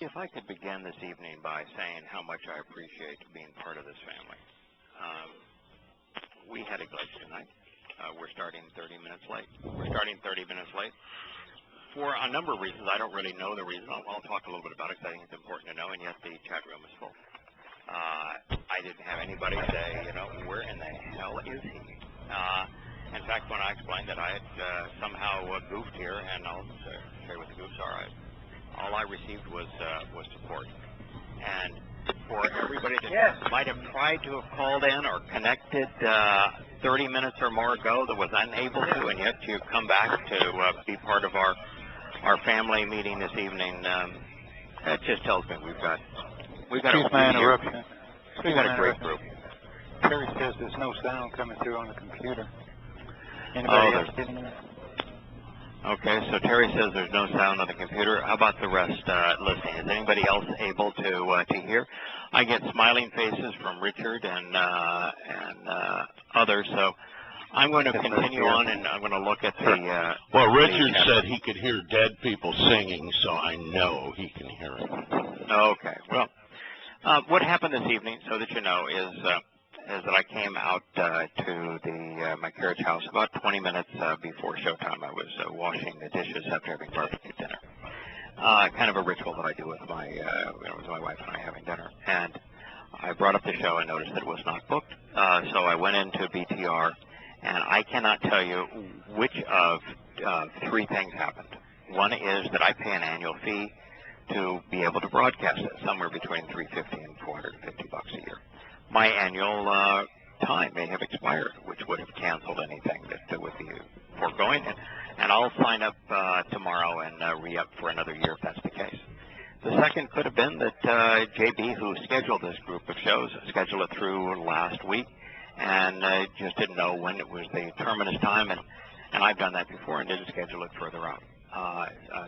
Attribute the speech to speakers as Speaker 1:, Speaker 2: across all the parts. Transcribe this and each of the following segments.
Speaker 1: If I could begin this evening by saying how much I appreciate being part of this family. We had a glitch tonight. We're starting 30 minutes late. For a number of reasons. I don't really know the reason. I'll talk a little bit about it because I think it's important to know, and yet the chat room is full. I didn't have anybody say, where in the hell is he? In fact, when I explained that I had somehow goofed here, and I'll show you what the goofs are, all I received was support. And for everybody that might have tried to have called in or connected 30 minutes or more ago that was unable to, and yet you've come back to be part of our family meeting this evening, that just tells me we've got a great group.
Speaker 2: Terry says there's no sound coming through on the computer. Anybody else getting that?
Speaker 1: Okay, so Terry says there's no sound on the computer. How about the rest listening? Is anybody else able to hear? I get smiling faces from Richard and others, so I'm going to continue on, and I'm going to look at the...
Speaker 3: well, Richard said he could hear dead people singing, so I know he can hear it.
Speaker 1: Okay, well, what happened this evening, so that you know, is that I came out to my carriage house about 20 minutes before showtime. I was washing the dishes after having barbecue dinner. Kind of a ritual that I do with my wife and I having dinner. And I brought up the show and noticed that it was not booked. So I went into BTR, and I cannot tell you which of three things happened. One is that I pay an annual fee to be able to broadcast it, somewhere between $350 and $450 a year. My annual time may have expired, which would have canceled anything that would be foregoing, and I'll sign up tomorrow and re-up for another year if that's the case. The second could have been that JB, who scheduled this group of shows, scheduled it through last week, and just didn't know when it was the terminus time, and I've done that before and didn't schedule it further out.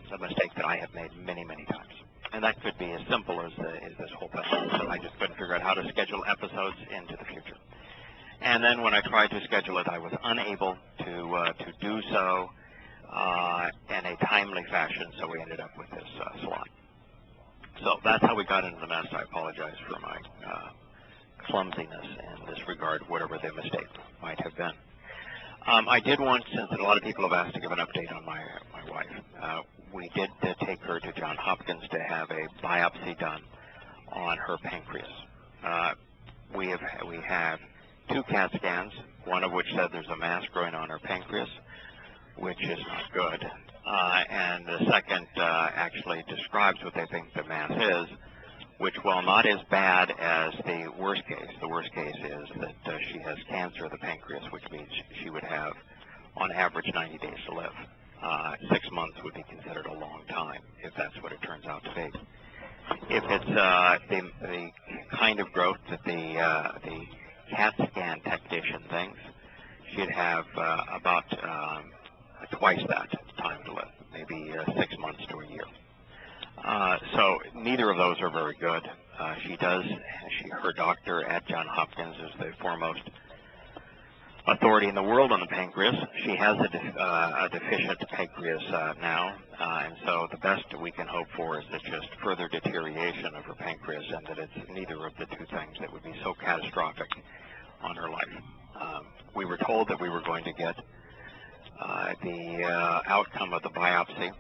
Speaker 1: It's a mistake that I have made many, many times. And that could be as simple as this whole thing. So I just couldn't figure out how to schedule episodes into the future. And then when I tried to schedule it, I was unable to do so in a timely fashion, so we ended up with this slot. So that's how we got into the mess. I apologize for my clumsiness in this regard, whatever the mistake might have been. I did want, since a lot of people have asked to give an update on my wife, we did take her to Johns Hopkins to have a biopsy done on her pancreas. We have 2 CAT scans, one of which said there's a mass growing on her pancreas, which is not good. And the second actually describes what they think the mass is, which, while not as bad as the worst case is that she has cancer of the pancreas, which means she would have, on average, 90 days to live. 6 months would be considered a long time, if that's what it turns out to be. If it's the kind of growth that the CAT scan technician thinks, she'd have about twice that time to live, maybe 6 months to a year. So neither of those are very good. Her doctor at Johns Hopkins is the foremost authority in the world on the pancreas. She has a deficient pancreas now, and so the best we can hope for is that just further deterioration of her pancreas, and that it's neither of the two things that would be so catastrophic on her life. We were told that we were going to get the outcome of the biopsy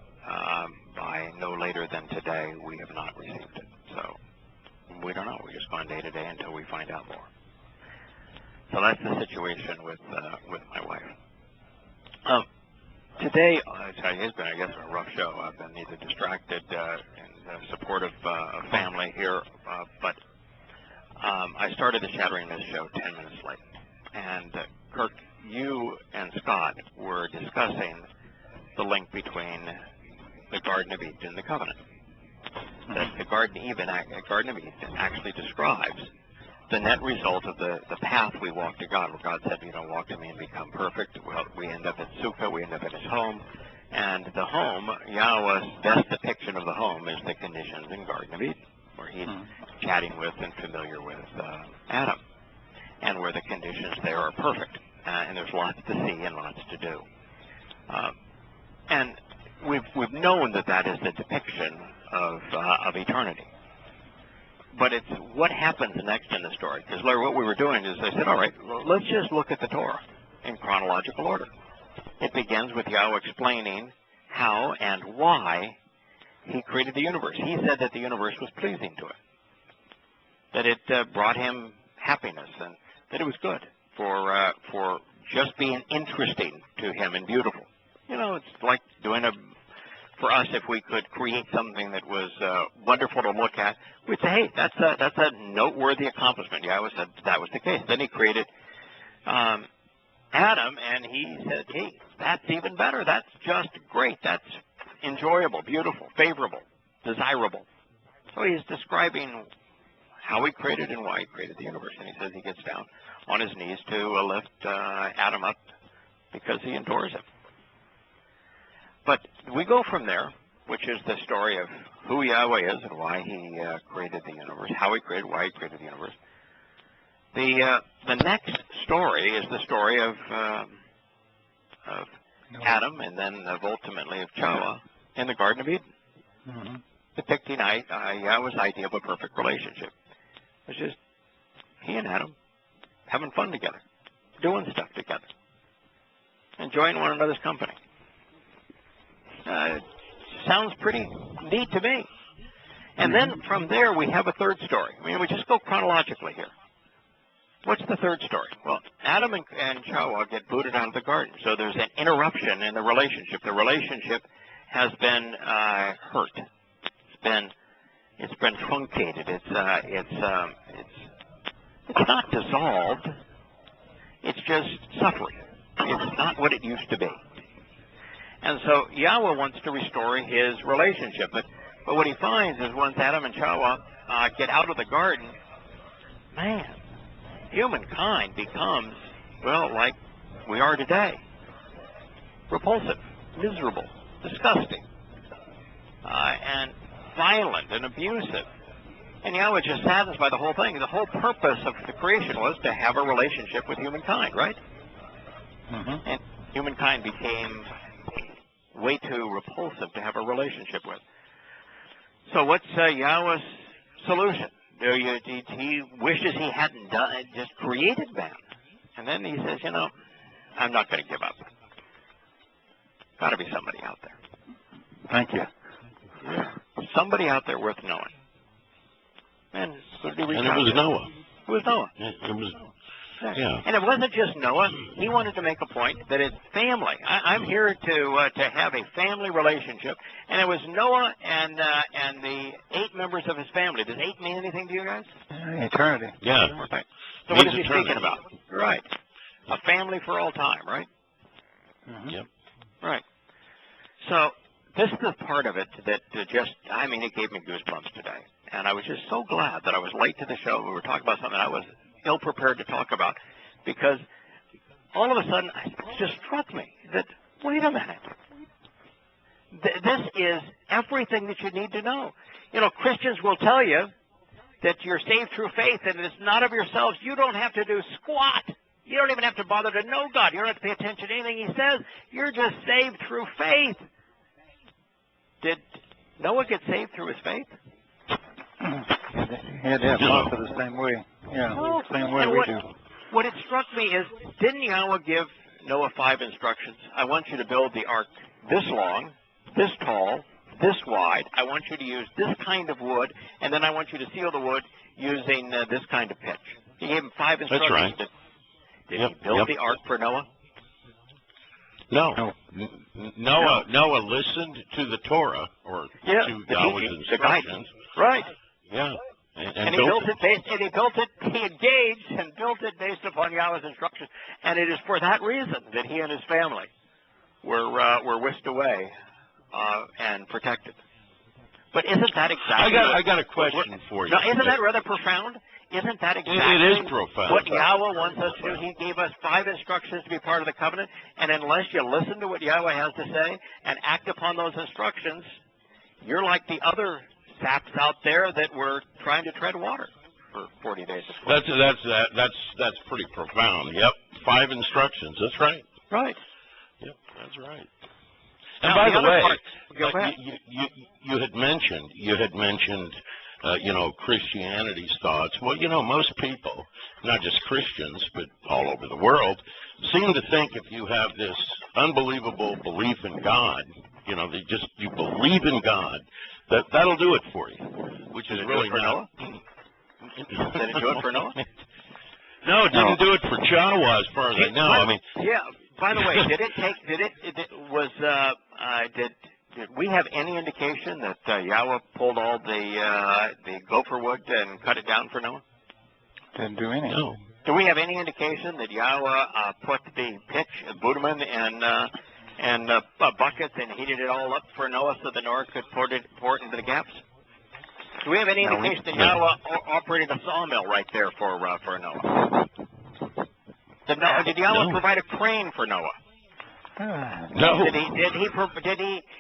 Speaker 1: by no later than today. We have not received it, so we don't know. We're just going day to day until we find out more. So that's the situation with my wife. Today, it's been, I guess, a rough show. I've been either distracted in support of family here, but I started the Shattering Myths show 10 minutes late. And Kirk, you and Scott were discussing the link between the Garden of Eden and the Covenant. That the Garden of Eden actually describes the net result of the path we walk to God, where God said, walk to me and become perfect. Well, we end up in Sukkah, we end up in his home. And the home, Yahowah's best depiction of the home is the conditions in Garden of Eden, where he's chatting with and familiar with Adam, and where the conditions there are perfect. And there's lots to see and lots to do. And we've known that is the depiction of eternity. But it's what happens next in the story. Because, Larry, what we were doing is I said, all right, well, let's just look at the Torah in chronological order. It begins with Yahweh explaining how and why he created the universe. He said that the universe was pleasing to him, that it brought him happiness, and that it was good for just being interesting to him and beautiful. You know, it's like doing for us, if we could create something that was wonderful to look at, we'd say, hey, that's a noteworthy accomplishment. Yahweh said that was the case. Then he created Adam, and he said, hey, that's even better. That's just great. That's enjoyable, beautiful, favorable, desirable. So he's describing how he created and why he created the universe. And he says he gets down on his knees to lift Adam up because he adores him. But we go from there, which is the story of who Yahweh is and why he created the universe, how he created, why he created the universe. The next story is the story of Adam, and then ultimately of Towrah in the Garden of Eden, depicting Yahweh's idea of a perfect relationship. It's just he and Adam having fun together, doing stuff together, enjoying one another's company. Sounds pretty neat to me. And then from there we have a third story. I mean, we just go chronologically here. What's the third story? Well, Adam and Yahowah get booted out of the garden, so there's an interruption in the relationship. The relationship has been hurt. It's been truncated. It's not dissolved. It's just suffering. It's not what it used to be. And so Yahweh wants to restore his relationship, but what he finds is once Adam and Yahowah get out of the garden, man, humankind becomes, well, like we are today. Repulsive, miserable, disgusting, and violent and abusive. And Yahweh just saddens by the whole thing. The whole purpose of the creation was to have a relationship with humankind, right? And humankind became way too repulsive to have a relationship with. So what's Yahweh's solution? He wishes he hadn't done it, just created man. And then he says, you know, I'm not going to give up. Got to be somebody out there.
Speaker 2: Thank you.
Speaker 1: Yeah. Somebody out there worth knowing. And it
Speaker 3: was Noah.
Speaker 1: It was Noah.
Speaker 3: It was.
Speaker 1: Yeah. And it wasn't just Noah. He wanted to make a point that it's family. I'm here to have a family relationship. And it was Noah and the 8 members of his family. Does 8 mean anything to you guys?
Speaker 2: Eternity.
Speaker 3: Yeah.
Speaker 1: Right. So what is he speaking about? Right. A family for all time, right?
Speaker 3: Yep.
Speaker 1: Right. So this is the part of it that it gave me goosebumps today. And I was just so glad that I was late to the show. We were talking about something I was ill-prepared to talk about, because all of a sudden it just struck me that, wait a minute, this is everything that you need to know. You know, Christians will tell you that you're saved through faith and it's not of yourselves. You don't have to do squat. You don't even have to bother to know God. You don't have to pay attention to anything he says. You're just saved through faith. Did Noah get saved through his faith?
Speaker 2: He had to have thought the same way. Yeah,
Speaker 1: no.
Speaker 2: Same way we do.
Speaker 1: What it struck me is, didn't Yahweh give Noah 5 instructions? I want you to build the ark this long, this tall, this wide. I want you to use this kind of wood, and then I want you to seal the wood using this kind of pitch. He gave him 5 instructions.
Speaker 3: That's right.
Speaker 1: Did he build the ark for Noah?
Speaker 3: No. Noah listened to the Torah, or to Yahweh's instructions.
Speaker 1: The guidance. Right.
Speaker 3: Yeah.
Speaker 1: And he built it, he engaged and built it based upon Yahweh's instructions. And it is for that reason that he and his family were whisked away and protected. But isn't that exactly...
Speaker 3: I got a question for you.
Speaker 1: Now, isn't that rather profound? Isn't that exactly
Speaker 3: it is profound.
Speaker 1: What Yahweh wants us to do? He gave us 5 instructions to be part of the covenant, and unless you listen to what Yahweh has to say and act upon those instructions, you're like the other saps out there that were trying to tread water for 40 days.
Speaker 3: That's pretty profound. Yep, 5 instructions. That's right.
Speaker 1: Right.
Speaker 3: Yep, that's right. And by the way, you had mentioned, Christianity's thoughts. Well, most people, not just Christians, but all over the world, seem to think if you have this unbelievable belief in God, you believe in God, that'll do it for you, which is really not.
Speaker 1: Did it do it for Noah?
Speaker 3: No, it didn't do it for Yahowah, as far as I know.
Speaker 1: Yeah. By the way, did we have any indication that Yahowah pulled all the gopher wood and cut it down for Noah?
Speaker 2: Didn't do any.
Speaker 3: No.
Speaker 1: Do we have any indication that Yahowah put the pitch, bitumen, and buckets and heated it all up for Noah so that Noah could pour it into the gaps? Do we have any indication that Yahowah operated a sawmill right there for Noah? Did Yahowah provide a crane for Noah?
Speaker 3: No.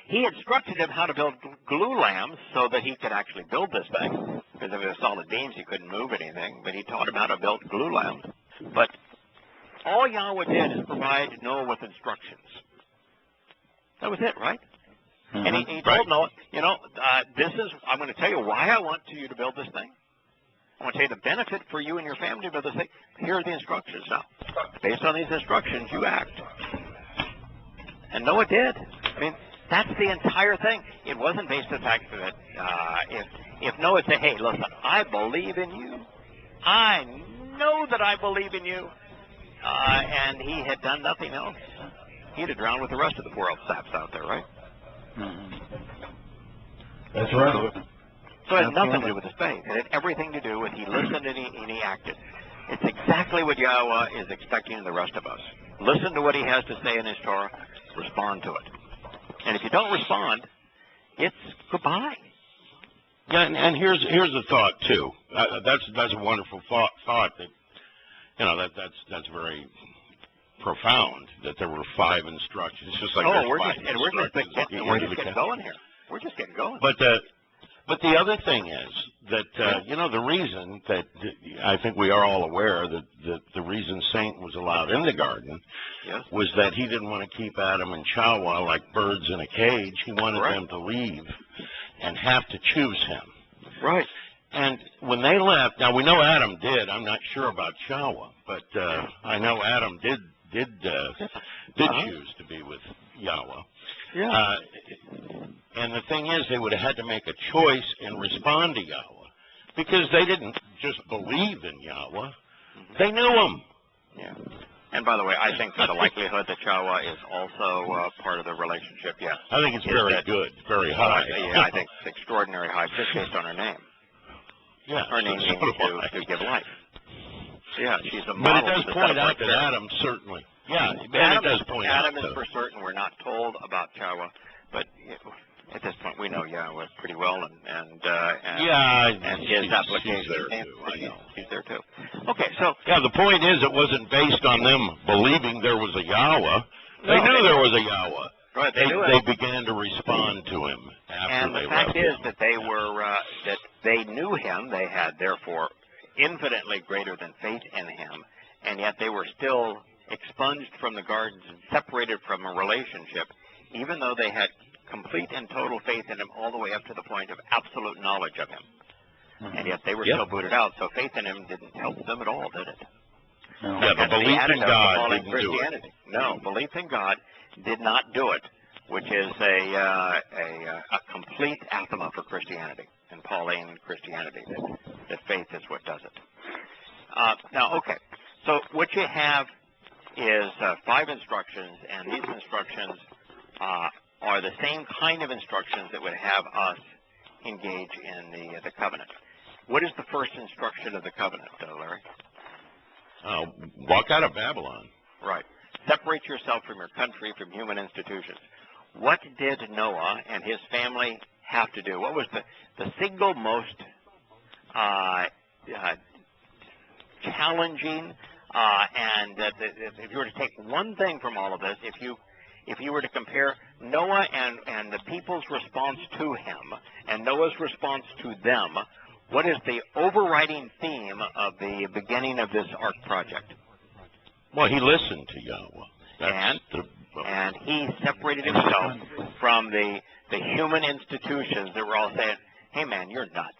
Speaker 1: He instructed him how to build glue lambs so that he could actually build this thing. Because if it was solid beams, he couldn't move anything. But he taught him how to build glue lambs. But all Yahowah did is provide Noah with instructions. That was it, right? Mm-hmm. And he told Noah, I'm going to tell you why I want you to build this thing. I want to tell you the benefit for you and your family to build this thing. Here are the instructions now. Based on these instructions, you act. And Noah did. That's the entire thing. It wasn't based on the fact that if Noah said, hey, listen, I believe in you. I know that I believe in you. And he had done nothing else, he'd have drowned with the rest of the poor old saps out there, right?
Speaker 2: Mm-hmm.
Speaker 3: That's right.
Speaker 1: So it had nothing to do with his faith. It had everything to do with he listened and he acted. It's exactly what Yahowah is expecting of the rest of us. Listen to what he has to say in his Torah. Respond to it. And if you don't respond, it's goodbye.
Speaker 3: Yeah, and here's a thought too. That's a wonderful thought that that's very profound. That there were 5 instructions, just like
Speaker 1: we're just getting going here. We're just getting going.
Speaker 3: But the other thing is that the reason that I think we are all aware that the reason Saint was allowed in the garden was that he didn't want to keep Adam and Yahowah like birds in a cage. He wanted them to leave and have to choose him.
Speaker 1: Right.
Speaker 3: And when they left, now we know Adam did. I'm not sure about Yahowah, but I know Adam did choose to be with Yahowah.
Speaker 1: Yeah.
Speaker 3: And the thing is, they would have had to make a choice and respond to Yahowah, because they didn't just believe in Yahowah; they knew him.
Speaker 1: Yeah. And by the way, I think that the likelihood that Yahowah is also part of the relationship, yes.
Speaker 3: I think it's very good, very high.
Speaker 1: Yeah, I think it's extraordinary high, just based on her name.
Speaker 3: Yeah.
Speaker 1: Her name means to give life. Yeah, she's a model.
Speaker 3: But it does point out that Adam certainly. Yeah, it does point out.
Speaker 1: Adam is for certain. We're not told about Yahowah, but at this point we know Yahowah pretty well, and his application. She's there too. Okay, so
Speaker 3: the point is, it wasn't based on them believing there was a Yahowah. They knew there was a Yahowah.
Speaker 1: Right,
Speaker 3: they began to respond to him after they left him. And the fact
Speaker 1: is that they were that they knew him. They had therefore infinitely greater than faith in him, and yet they were still expunged from the gardens and separated from a relationship, even though they had complete and total faith in him all the way up to the point of absolute knowledge of him. Mm-hmm. And yet they were still booted out, so faith in him didn't help them at all, did it?
Speaker 3: No. Yeah, the belief in God didn't do it.
Speaker 1: No, belief in God did not do it, which is a complete anathema for Christianity and Pauline Christianity, that faith is what does it. Now, okay, so what you have is 5 instructions, and these instructions are the same kind of instructions that would have us engage in the covenant. What is the first instruction of the covenant, Larry?
Speaker 3: Walk out of Babylon.
Speaker 1: Right. Separate yourself from your country, from human institutions. What did Noah and his family have to do? What was the single most challenging and if you were to take one thing from all of this, if you were to compare Noah and the people's response to him and Noah's response to them, what is the overriding theme of the beginning of this Ark project?
Speaker 3: Well, he listened to Yahowah. That's
Speaker 1: And he separated himself from the human institutions that were all saying, hey, man, you're nuts.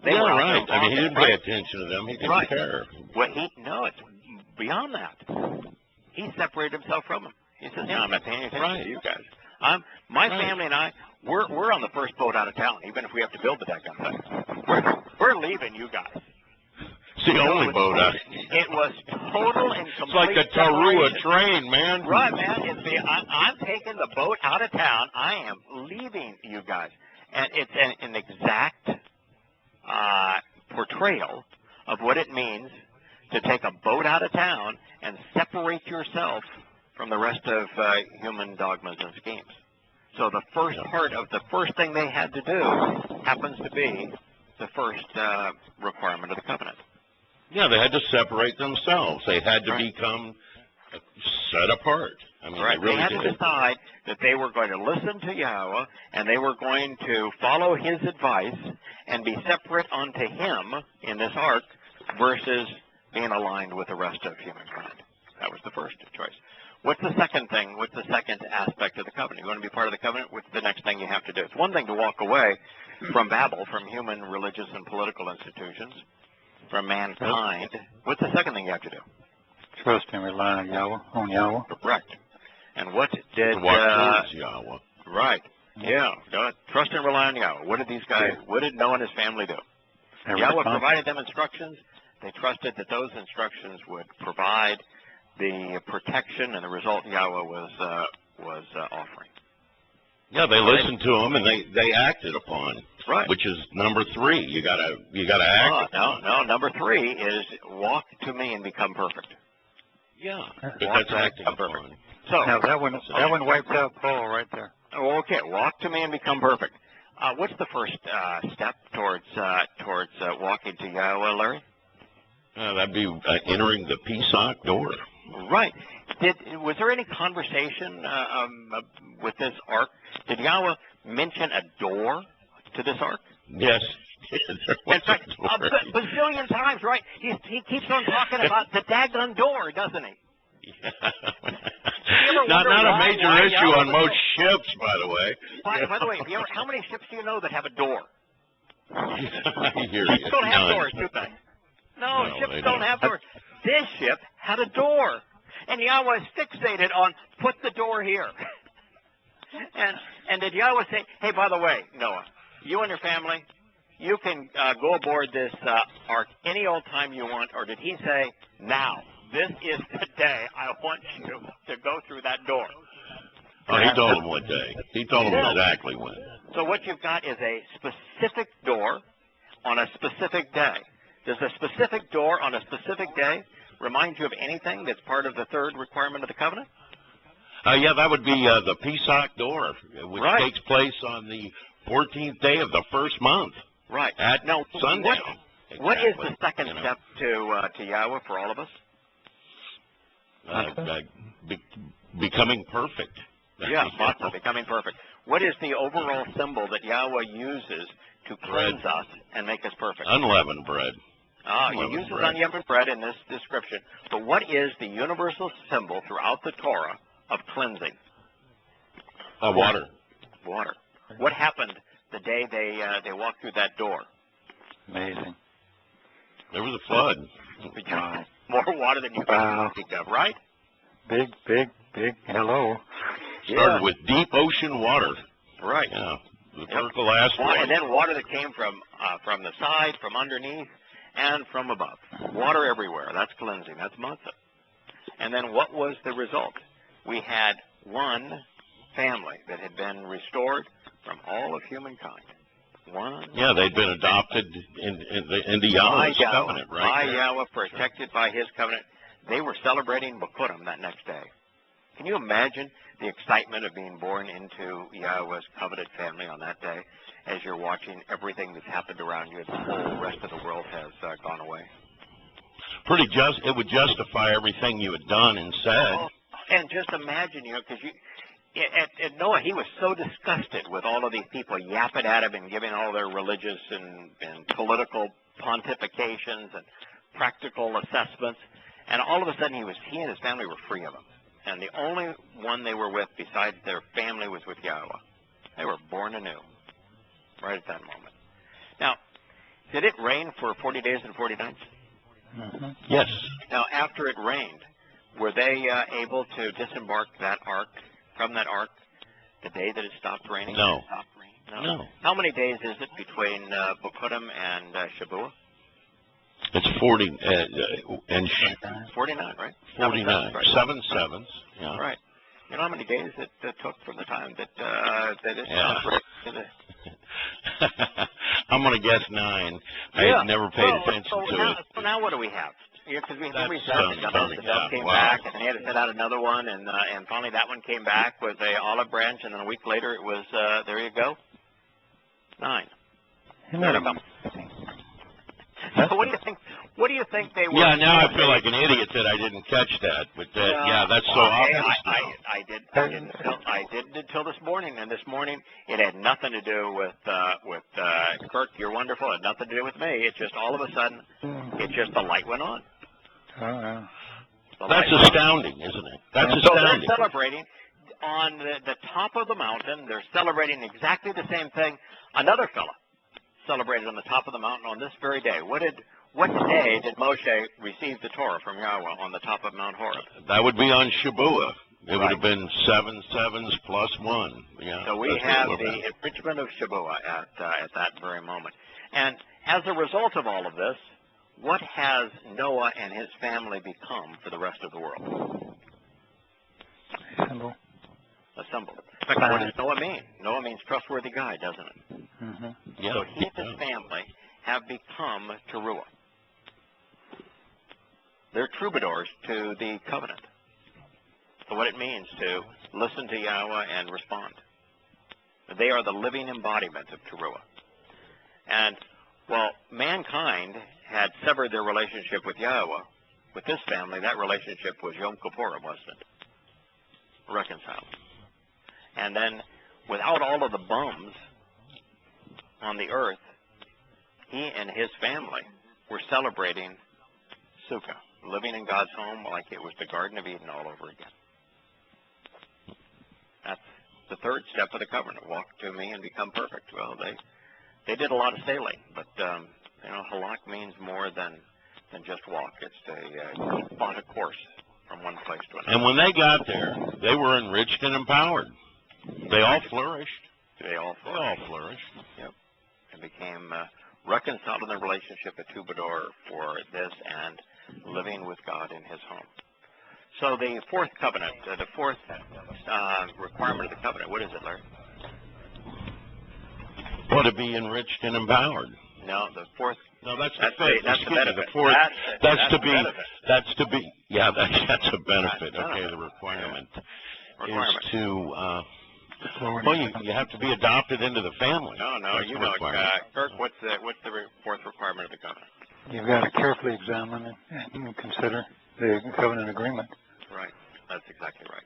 Speaker 1: They were
Speaker 3: right. I mean, he didn't pay attention to them. He didn't care.
Speaker 1: Well, no, it's beyond that. He separated himself from them. He says, yeah, I'm not paying attention to you guys. My family and I, we're on the first boat out of town, even if we have to build the daggone thing. We're leaving you guys.
Speaker 3: It's the only boat out.
Speaker 1: It was total and complete.
Speaker 3: It's like the Towrah train, man.
Speaker 1: Right, man. I'm taking the boat out of town. I am leaving you guys. And it's an exact portrayal of what it means to take a boat out of town and separate yourself from the rest of human dogmas and schemes. So the first part of the first thing they had to do happens to be the first requirement of the covenant.
Speaker 3: Yeah, they had to separate themselves. They had to become set apart. I mean, they had
Speaker 1: to decide that they were going to listen to Yahowah and they were going to follow his advice and be separate unto him in this ark versus being aligned with the rest of humankind. That was the first choice. What's the second thing? What's the second aspect of the covenant? You want to be part of the covenant? What's the next thing you have to do? It's one thing to walk away from Babel, from human religious and political institutions, from mankind. What's the second thing you have to do?
Speaker 2: Trust and rely on Yahowah.
Speaker 1: Correct. And what did
Speaker 3: Yahowah?
Speaker 1: Right. Yeah. Trust and rely on Yahowah. What did these guys? What did Noah and his family do? Yahowah provided them instructions. They trusted that those instructions would provide the protection, and the result Yahowah was offering.
Speaker 3: Yeah, they listened to him and they acted upon.
Speaker 1: Right.
Speaker 3: Which is number 3. You gotta act.
Speaker 1: No. Number 3 is walk to me and become perfect.
Speaker 3: Yeah, that's acting upon.
Speaker 2: So now that one wipes out Paul right there.
Speaker 1: Oh, okay. Walk to me and become perfect. What's the first step towards walking to Yahowah, Larry?
Speaker 3: That'd be entering the Pesach door.
Speaker 1: Right. Was there any conversation with this ark? Did Yahowah mention a door to this ark?
Speaker 3: Yes.
Speaker 1: In fact, a bazillion times, right? He keeps on talking about the daggone door, doesn't he?
Speaker 3: Yeah. Not a major issue on most ships, by the way.
Speaker 1: By the way, how many ships do you know that have a door?
Speaker 3: I hear
Speaker 1: Ships
Speaker 3: you.
Speaker 1: don't have doors, do they? No, ships don't have doors. This ship had a door, and Yahowah is fixated on put the door here. And did Yahowah say, hey, by the way, Noah, you and your family, you can go aboard this ark any old time you want, or did he say, now, this is the day I want you to go through that door?
Speaker 3: Oh, he told him what day. He told him exactly when.
Speaker 1: So what you've got is a specific door on a specific day. Does a specific door on a specific day remind you of anything that's part of the third requirement of the covenant?
Speaker 3: Yeah, that would be the Pesach door, which takes place on the 14th day of the first month.
Speaker 1: Right.
Speaker 3: At sundown.
Speaker 1: What is the second step to Yahowah for all of us?
Speaker 3: Becoming perfect.
Speaker 1: Yeah, becoming perfect. What is the overall symbol that Yahowah uses to cleanse us and make us perfect?
Speaker 3: Unleavened bread.
Speaker 1: He uses unleavened bread in this description. But what is the universal symbol throughout the Torah of cleansing?
Speaker 3: Water.
Speaker 1: Water. What happened the day they walked through that door?
Speaker 2: Amazing.
Speaker 3: There was a flood.
Speaker 1: Wow. More water than you can think of, right?
Speaker 2: Big hello.
Speaker 3: Started with deep ocean water.
Speaker 1: Right.
Speaker 3: Yeah. The vertical asteroid.
Speaker 1: And then water that came from the side, from underneath, and from above. Water everywhere. That's cleansing. That's matzah. And then what was the result? We had one family that had been restored from all of humankind.
Speaker 3: Yeah, they'd been adopted into Yahweh's covenant, right?
Speaker 1: By Yahowah, protected by his covenant. They were celebrating Bikurim that next day. Can you imagine the excitement of being born into Yahowah's covenant family on that day as you're watching everything that's happened around you and the whole rest of the world has gone away?
Speaker 3: It would justify everything you had done and said.
Speaker 1: And just imagine, because at Noah, he was so disgusted with all of these people yapping at him and giving all their religious and political pontifications and practical assessments. And all of a sudden, he and his family were free of them. And the only one they were with besides their family was with Yahowah. They were born anew right at that moment. Now, did it rain for 40 days and 40 nights?
Speaker 3: Yes.
Speaker 1: Now, after it rained, were they able to disembark that ark from that ark the day that it stopped raining?
Speaker 3: No.
Speaker 1: It stopped raining?
Speaker 3: No.
Speaker 1: How many days is it between Bokutim and Shabbat?
Speaker 3: It's 40 and
Speaker 1: 49, right?
Speaker 3: 49.
Speaker 1: Right.
Speaker 3: 7 sevens. Yeah.
Speaker 1: Right. You know how many days it took from the time that it
Speaker 3: Yeah.
Speaker 1: to the...
Speaker 3: I'm going to guess 9. I had never paid attention to it.
Speaker 1: So now what do we have? Because we
Speaker 3: That's
Speaker 1: reset the dove came back, and they had to send out another one, and finally that one came back with a olive branch, and then a week later it was there you go, 9. So what do you think? What do you think they were?
Speaker 3: Yeah, now I feel like an idiot that I didn't catch that, but that's so obvious.
Speaker 1: I didn't until this morning, and this morning it had nothing to do with Kirk. You're wonderful. It had nothing to do with me. It's just all of a sudden, the light went on.
Speaker 3: That's astounding, isn't it? That's astounding.
Speaker 1: So they're celebrating on the top of the mountain. They're celebrating exactly the same thing. Another fella celebrated on the top of the mountain on this very day. What day did Moshe receive the Torah from Yahowah on the top of Mount Horeb?
Speaker 3: That would be on Shabbat. It would have been 7 sevens plus 1. Yeah.
Speaker 1: So we have the enrichment of Shabbat at that very moment. And as a result of all of this, what has Noah and his family become for the rest of the world?
Speaker 2: A symbol.
Speaker 1: A symbol. In fact, what does Noah mean? Noah means trustworthy guy, doesn't it?
Speaker 3: Yeah,
Speaker 1: so he and his family have become Towrah. They're troubadours to the covenant. So what it means to listen to Yahowah and respond. They are the living embodiment of Towrah. And while mankind had severed their relationship with Yahowah, with this family, that relationship was Yom Kippur, wasn't it? Reconciled. And then, without all of the bums on the earth, he and his family were celebrating Sukkah, living in God's home like it was the Garden of Eden all over again. That's the third step of the covenant. Walk to me and become perfect. Well, they did a lot of sailing, but halak means more than just walk. It's to plot a course from one place to another.
Speaker 3: And when they got there, they were enriched and empowered. They all flourished.
Speaker 1: They all flourished. Yep. And became reconciled in their relationship at troubadour for this and living with God in his home. So the fourth covenant, the fourth requirement of the covenant, what is it, Larry?
Speaker 3: Well, to be enriched and empowered.
Speaker 1: No, the fourth.
Speaker 3: No, that's the benefit.
Speaker 1: The
Speaker 3: fourth. That's to be.
Speaker 1: Benefit.
Speaker 3: That's to be. Yeah, that's a benefit. Okay, the requirement is to. Well, you have to be adopted into the family.
Speaker 1: No,
Speaker 3: that's
Speaker 1: you know, Kirk. What's the fourth requirement of the covenant?
Speaker 2: You've got to carefully examine it and consider the covenant agreement.
Speaker 1: Right. That's exactly right.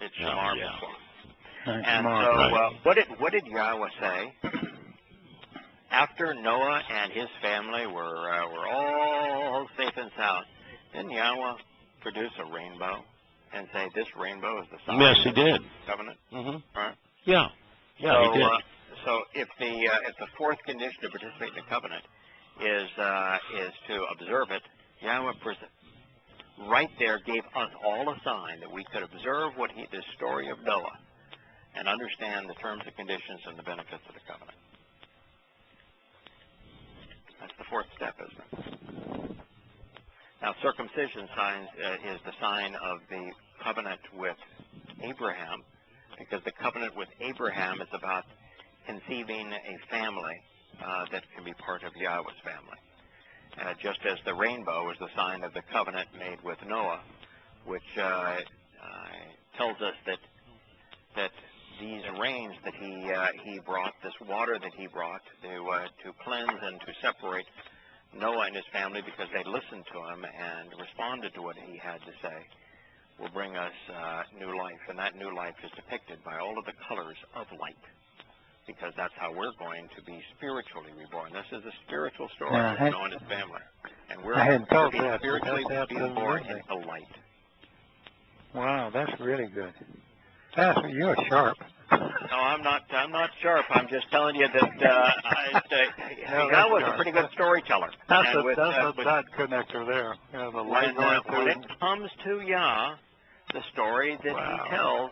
Speaker 1: It's Shamar Mitzvah.
Speaker 2: And
Speaker 1: so, what did Yahowah say after Noah and his family were all safe and sound? Didn't Yahowah produce a rainbow and say this rainbow is the sign?
Speaker 3: Yes, he did.
Speaker 1: Covenant. Right.
Speaker 3: Yeah. Yeah,
Speaker 1: so,
Speaker 3: he did.
Speaker 1: So if the fourth condition to participate in the covenant is to observe it, Yahowah right there gave us all a sign that we could observe the story of Noah and understand the terms and conditions and the benefits of the covenant. That's the fourth step, isn't it? Now, circumcision is the sign of the covenant with Abraham, because the covenant with Abraham is about conceiving a family that can be part of Yahowah's family. Just as the rainbow is the sign of the covenant made with Noah, which tells us that these rains that he brought, this water that he brought to cleanse and to separate Noah and his family, because they listened to him and responded to what he had to say, will bring us new life. And that new life is depicted by all of the colors of light, because that's how we're going to be spiritually reborn. This is a spiritual story of Noah and his family. And we're going to be spiritually reborn into light.
Speaker 2: Wow, that's really good. You're sharp.
Speaker 1: No, I'm not sharp. I'm just telling you that Yahowah's a pretty good storyteller.
Speaker 2: That's a dot connector there. Yeah, the light
Speaker 1: when it comes to Yah, the story that he tells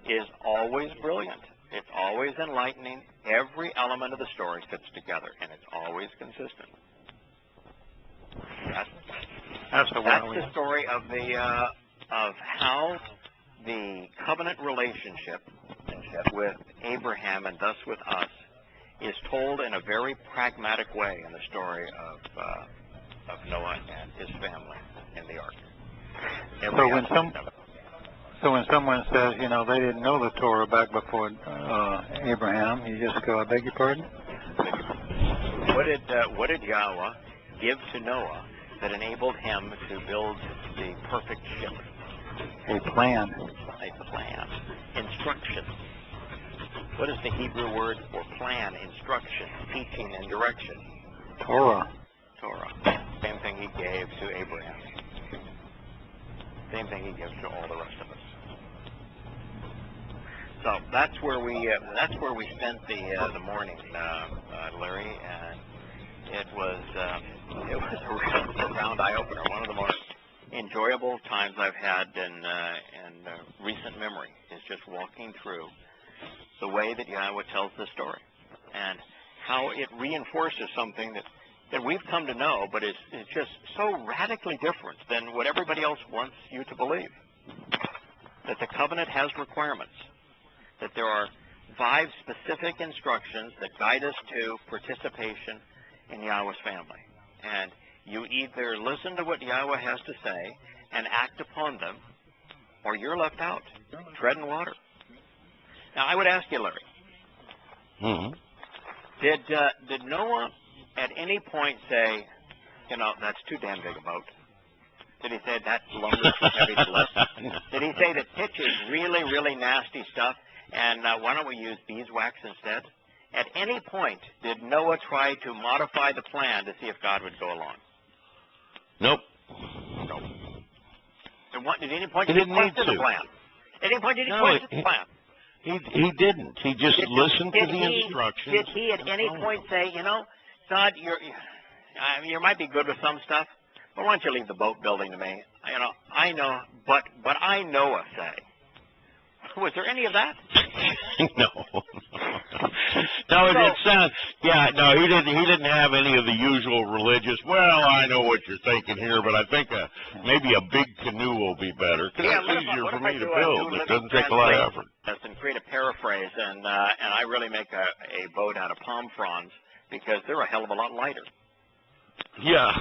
Speaker 1: is always brilliant. It's always enlightening. Every element of the story fits together, and it's always consistent. That's the story of how the covenant relationship with Abraham and thus with us is told in a very pragmatic way in the story of Noah and his family in the ark.
Speaker 2: So when someone says, you know, they didn't know the Torah back before Abraham, you just go, I beg your pardon?
Speaker 1: What did Yahowah give to Noah that enabled him to build the perfect ship?
Speaker 2: A plan.
Speaker 1: Instruction. What is the Hebrew word for plan, instruction, teaching, and direction?
Speaker 2: Torah.
Speaker 1: Same thing he gave to Abraham. Same thing he gives to all the rest of us. So that's where we spent the morning, Larry, and it was a real profound eye opener. One of the most enjoyable times I've had in recent memory is just walking through the way that Yahowah tells the story and how it reinforces something that we've come to know, but is just so radically different than what everybody else wants you to believe. That the covenant has requirements, that there are 5 specific instructions that guide us to participation in Yahowah's family. And you either listen to what Yahowah has to say and act upon them, or you're left out, treading water. Now, I would ask you, Larry, did Noah at any point say, you know, that's too damn big a boat? Did he say that lumber's too heavy to lift? Did he say that pitch is really, really nasty stuff, and why don't we use beeswax instead? At any point, did Noah try to modify the plan to see if God would go along?
Speaker 3: Nope.
Speaker 1: At any point, did he question the plan? At any point, did he question the plan?
Speaker 3: He didn't. He just listened to the instructions.
Speaker 1: Did he at any point say, you know, God, you might be good with some stuff, but why don't you leave the boat building to me? You know, I know, but I know a say. Was there any of that?
Speaker 3: No. No, it sounds. Yeah, no, he didn't have any of the usual religious. Well, I know what you're thinking here, but I think maybe a big canoe will be better because it's easier for me to build. It doesn't take a lot of effort.
Speaker 1: And create a paraphrase, and I really make a boat out of palm fronds because they're a hell of a lot lighter.
Speaker 3: Yeah.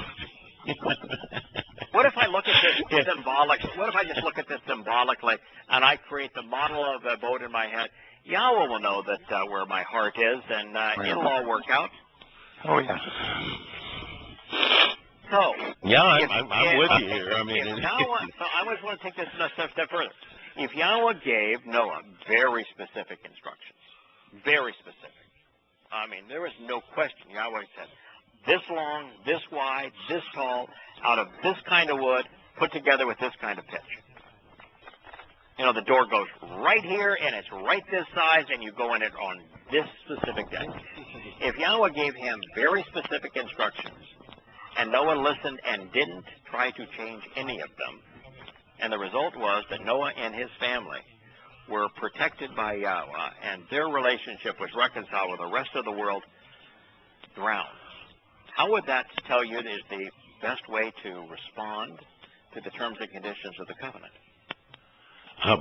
Speaker 1: What if I look at this symbolic? What if I just look at this symbolically, and I create the model of a boat in my head? Yahowah will know that where my heart is, and it'll all work out.
Speaker 2: Oh yeah.
Speaker 1: So
Speaker 3: yeah, I'm with you here. I mean,
Speaker 1: so I always want to take this a step further. If Yahowah gave Noah very specific instructions, very specific, I mean, there was no question. Yahowah said, this long, this wide, this tall, out of this kind of wood, put together with this kind of pitch. You know, the door goes right here, and it's right this size, and you go in it on this specific day. If Yahowah gave him very specific instructions, and Noah listened and didn't try to change any of them, and the result was that Noah and his family were protected by Yahowah, and their relationship was reconciled with the rest of the world, drowned. How would that tell you is the best way to respond to the terms and conditions of the covenant?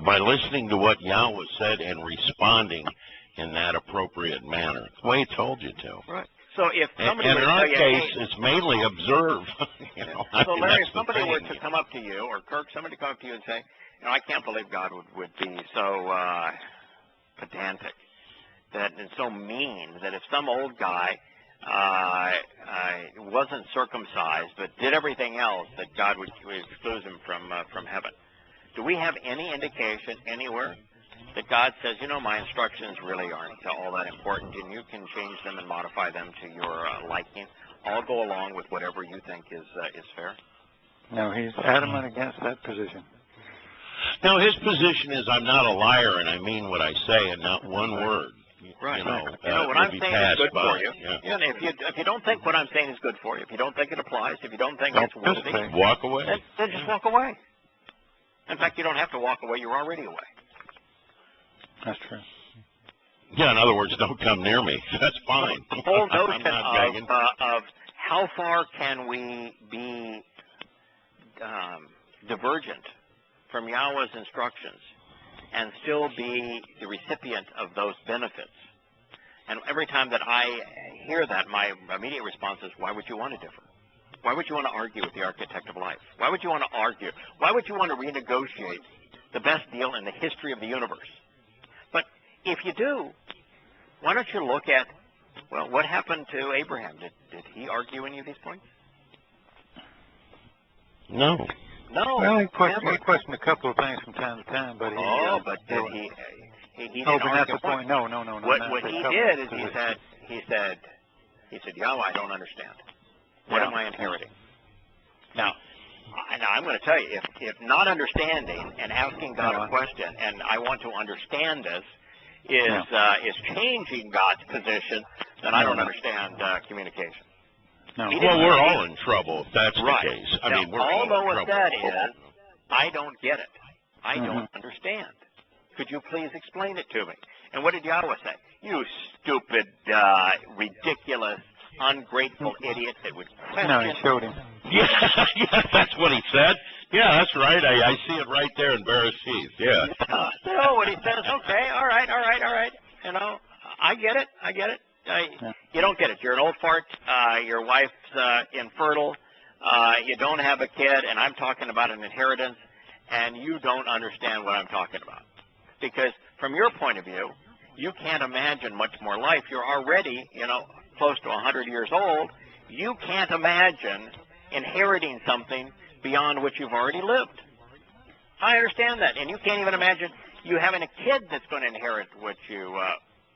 Speaker 3: By listening to what Yahowah said and responding in that appropriate manner, the way he told you to.
Speaker 1: Right. So if somebody
Speaker 3: and
Speaker 1: were
Speaker 3: in
Speaker 1: to
Speaker 3: our
Speaker 1: tell you,
Speaker 3: case,
Speaker 1: hey,
Speaker 3: it's mainly observe. You know,
Speaker 1: so Larry, if somebody were to come up to you, or Kirk, somebody come up to you and say, you know, I can't believe God would be so pedantic, and so mean that if some old guy wasn't circumcised but did everything else, that God would exclude him from heaven. Do we have any indication anywhere that God says, you know, my instructions really aren't all that important, and you can change them and modify them to your liking? I'll go along with whatever you think is fair.
Speaker 2: No, he's adamant against that position.
Speaker 3: No, his position is I'm not a liar and I mean what I say and not one word.
Speaker 1: Right.
Speaker 3: You know,
Speaker 1: what I'm saying is good for you.
Speaker 3: Yeah.
Speaker 1: And if you don't think what I'm saying is good for you, if you don't think it applies, if you don't think it's worthy,
Speaker 3: walk away.
Speaker 1: Then just walk away. In fact, you don't have to walk away. You're already away.
Speaker 2: That's true.
Speaker 3: Yeah, in other words, don't come near me. That's fine.
Speaker 1: The whole notion
Speaker 3: of
Speaker 1: how far can we be divergent from Yahowah's instructions and still be the recipient of those benefits. And every time that I hear that, my immediate response is, why would you want to differ? Why would you want to argue with the architect of life? Why would you want to argue? Why would you want to renegotiate the best deal in the history of the universe? But if you do, why don't you look at, well, what happened to Abraham? Did he argue any of these points?
Speaker 3: No.
Speaker 1: No.
Speaker 2: Well, he questioned a couple of things from time to time, but he...
Speaker 1: He didn't
Speaker 2: but that's
Speaker 1: argue
Speaker 2: the point. No.
Speaker 1: What he did is he said, Yahowah, I don't understand. What am I inheriting? Now, I'm going to tell you, if not understanding and asking God a question, and I want to understand this, is changing God's position, then I don't understand communication.
Speaker 3: No. Well, we're all in trouble if that's the case. I mean, we're all in trouble.
Speaker 1: All what that is, I don't get it. I don't understand. Could you please explain it to me? And what did Yahowah say? You stupid, ridiculous, ungrateful idiot that would question.
Speaker 2: No, he showed him.
Speaker 3: Yeah, that's what he said. Yeah, that's right. I see it right there in Bereshith. Yeah.
Speaker 1: So what he says, okay, all right. You know, I get it. You don't get it. You're an old fart. Your wife's infertile. You don't have a kid, and I'm talking about an inheritance, and you don't understand what I'm talking about. Because from your point of view, you can't imagine much more life. You're already, close to 100 years old. You can't imagine inheriting something beyond what you've already lived. I understand that, and you can't even imagine you having a kid that's going to inherit what you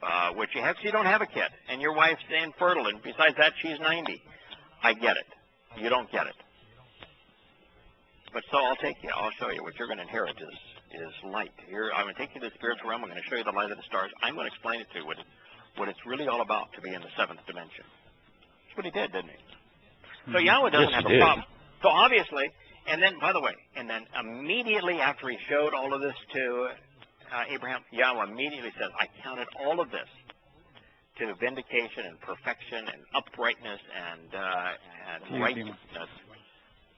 Speaker 1: have, because you don't have a kid, and your wife's infertile, and besides that, she's 90. I get it. You don't get it. But so I'll show you what you're going to inherit is light. Here, I'm going to take you to the spiritual realm. I'm going to show you the light of the stars. I'm going to explain it to you what it's really all about to be in the seventh dimension. That's what he did, didn't he? So Yahowah doesn't have a problem. So obviously, and then, by the way, immediately after he showed all of this to Abraham, Yahowah immediately says, I counted all of this to vindication and perfection and uprightness and righteousness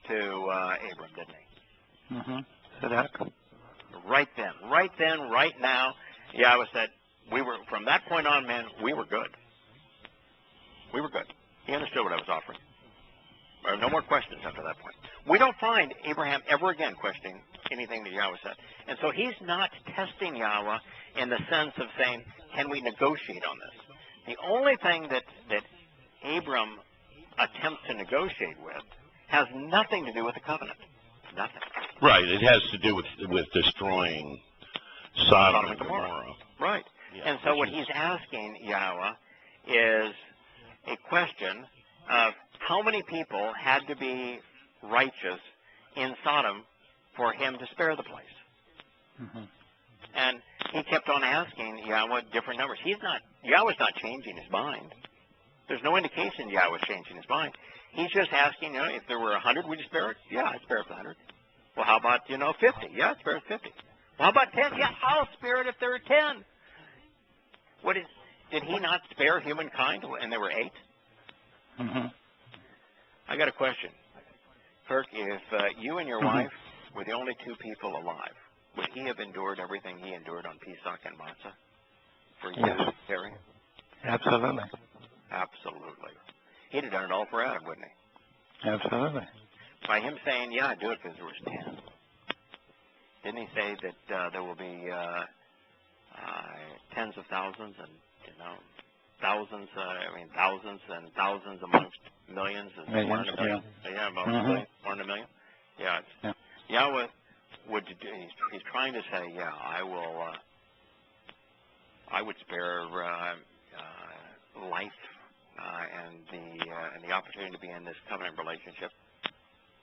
Speaker 1: to Abram, didn't he?
Speaker 2: Mm-hmm.
Speaker 1: Right now, Yahowah said, from that point on, man, we were good. We were good. He understood what I was offering. No more questions after that point. We don't find Abraham ever again questioning anything that Yahowah said. And so he's not testing Yahowah in the sense of saying, can we negotiate on this? The only thing that Abram attempts to negotiate with has nothing to do with the covenant. Nothing.
Speaker 3: Right. It has to do with destroying Sodom and Gomorrah.
Speaker 1: Right. Yeah, and so what he's asking Yahowah is a question of how many people had to be righteous in Sodom for him to spare the place.
Speaker 2: Mm-hmm.
Speaker 1: And he kept on asking Yahowah different numbers. Yahowah's not changing his mind. There's no indication Yahowah's changing his mind. He's just asking, if there were 100, would you spare it? Yeah, I'd spare it for 100. Well, how about, 50? Yeah, I'd spare it 50. Well, how about 10? Yeah, I'll spare it if there are 10. Did he not spare humankind and there were 8?
Speaker 2: Mm-hmm.
Speaker 1: I got a question. Kirk, if you and your wife were the only 2 people alive, would he have endured everything he endured on Pesach and Matzah for you, Terry?
Speaker 2: Absolutely.
Speaker 1: Absolutely. He'd have done it all for Adam, wouldn't he?
Speaker 2: Absolutely.
Speaker 1: By him saying, yeah, I'd do it because there was 10. Didn't he say that there will be tens of thousands and, thousands and thousands amongst millions?
Speaker 2: Millions,
Speaker 1: one in a million. Yeah, about one in a million. Yeah. Yahowah he's trying to say, yeah, I would spare life and the opportunity to be in this covenant relationship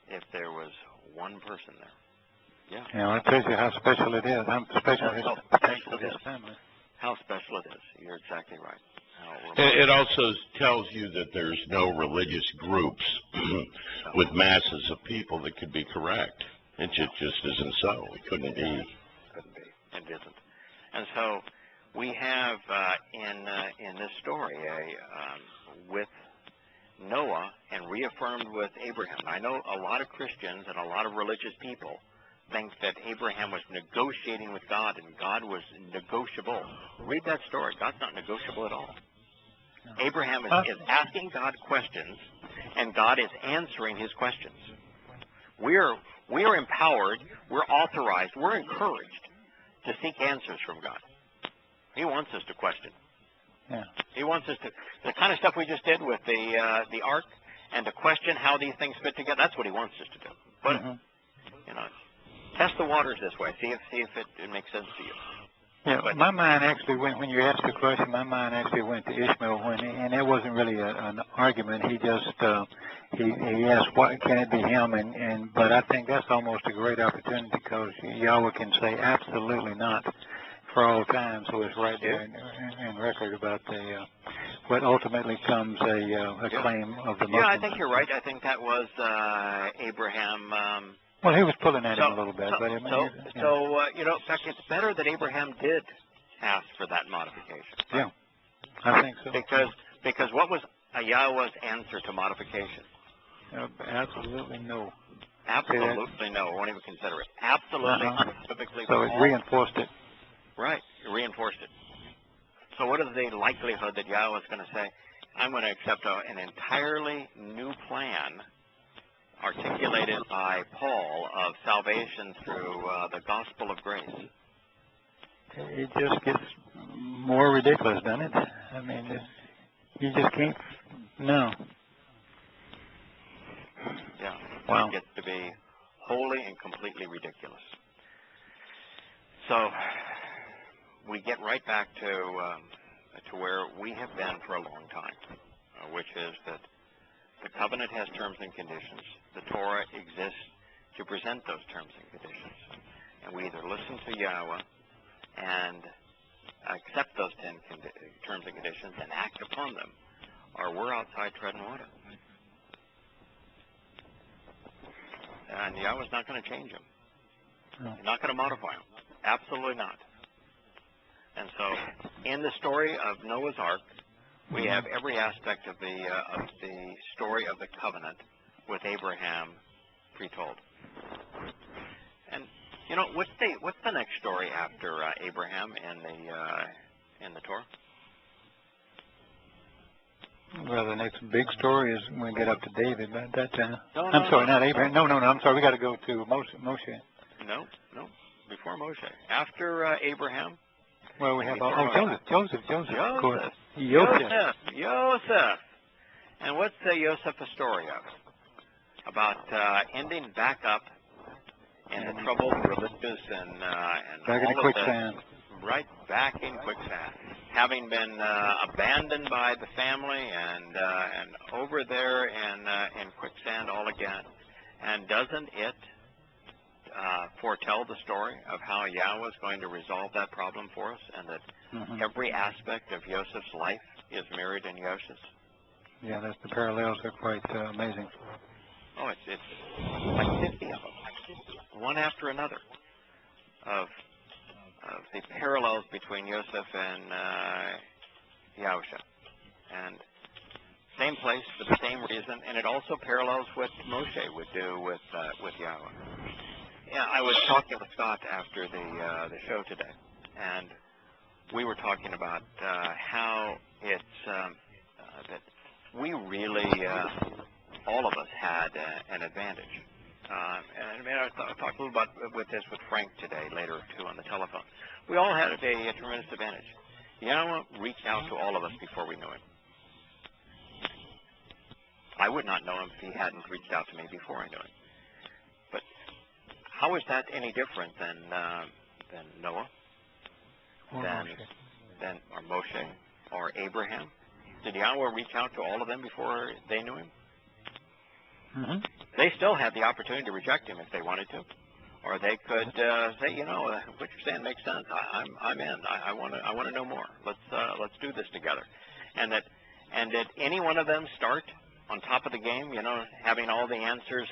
Speaker 1: if there was one person there. Yeah.
Speaker 2: You know, it tells you how special it is. How special it is. Family.
Speaker 1: How special it is. You're exactly right.
Speaker 3: It also tells you that there's no religious groups with masses of people that could be correct. It just isn't so. It couldn't be.
Speaker 1: Couldn't be. It isn't. And so we have in this story with Noah and reaffirmed with Abraham. I know a lot of Christians and a lot of religious people think that Abraham was negotiating with God and God was negotiable. Read that story. God's not negotiable at all. Abraham is asking God questions, and God is answering his questions. We are empowered, we're authorized, we're encouraged to seek answers from God. He wants us to question.
Speaker 2: Yeah.
Speaker 1: He wants us to, the kind of stuff we just did with the ark, and to question how these things fit together. That's what he wants us to do. But you know, test the waters this way. See if it makes sense to you.
Speaker 2: Yeah, but my mind actually went, when you asked the question, my mind actually went to Ishmael, and it wasn't really an argument. He just he asked, "What can it be him?" But I think that's almost a great opportunity because Yahowah can say absolutely not for all time. So it's right there in record about the what ultimately comes a claim of the Muslims.
Speaker 1: Yeah, I think you're right. I think that was Abraham.
Speaker 2: Well, he was pulling at him a little bit, but I mean,
Speaker 1: you know, in fact, it's better that Abraham did ask for that modification.
Speaker 2: Yeah, I think so.
Speaker 1: Because what was Yahowah's answer to modification?
Speaker 2: Absolutely no.
Speaker 1: Absolutely no. I won't even consider it. Absolutely, unequivocally.
Speaker 2: So it reinforced it.
Speaker 1: Right, it reinforced it. So what is the likelihood that Yahowah is going to say, I'm going to accept an entirely new plan articulated by Paul of salvation through the gospel of grace?
Speaker 2: It just gets more ridiculous, doesn't it? I mean, you just can't. No.
Speaker 1: Yeah.
Speaker 2: Wow.
Speaker 1: It gets to be wholly and completely ridiculous. So we get right back to where we have been for a long time, which is that the covenant has terms and conditions. The Torah exists to present those terms and conditions. And we either listen to Yahowah and accept those terms and conditions and act upon them, or we're outside treading water. And Yahowah's not going to change them.
Speaker 2: No.
Speaker 1: He's not going to modify them. Absolutely not. And so in the story of Noah's Ark, we have every aspect of the story of the covenant with Abraham pre-told. And you know, what's the next story after Abraham in the Torah?
Speaker 2: Well, the next big story is when we get up to David. But that
Speaker 1: I'm
Speaker 2: sorry, not Abraham. No. I'm sorry. We got to go to Moshe.
Speaker 1: No. Before Moshe. After Abraham.
Speaker 2: Well, we have Joseph, of course.
Speaker 1: Joseph. And what's Joseph a story of? About ending back up in the troubled religious and
Speaker 2: back in quicksand.
Speaker 1: Right back in quicksand, having been abandoned by the family and over there in quicksand all again. And doesn't it foretell the story of how Yahowah is going to resolve that problem for us, and that every aspect of Joseph's life is mirrored in Joseph's?
Speaker 2: Yeah, the parallels are quite amazing.
Speaker 1: Oh, it's like 50 of them, one after another, of the parallels between Joseph and Yahusha. And same place for the same reason, and it also parallels what Moshe would do with Yahowah. Yeah, I was talking with Scott after the show today, and we were talking about how it's that we really, all of us had an advantage. And I talked a little about with Frank today, later too, on the telephone. We all had a tremendous advantage. Yahowah reached out to all of us before we knew him. I would not know him if he hadn't reached out to me before I knew him. But how is that any different than Noah, than or Moshe, or Abraham? Did Yahowah reach out to all of them before they knew him? They still had the opportunity to reject him if they wanted to, or they could say, you know, what you're saying makes sense. I'm in. I want to know more. Let's do this together. And did any one of them start on top of the game, you know, having all the answers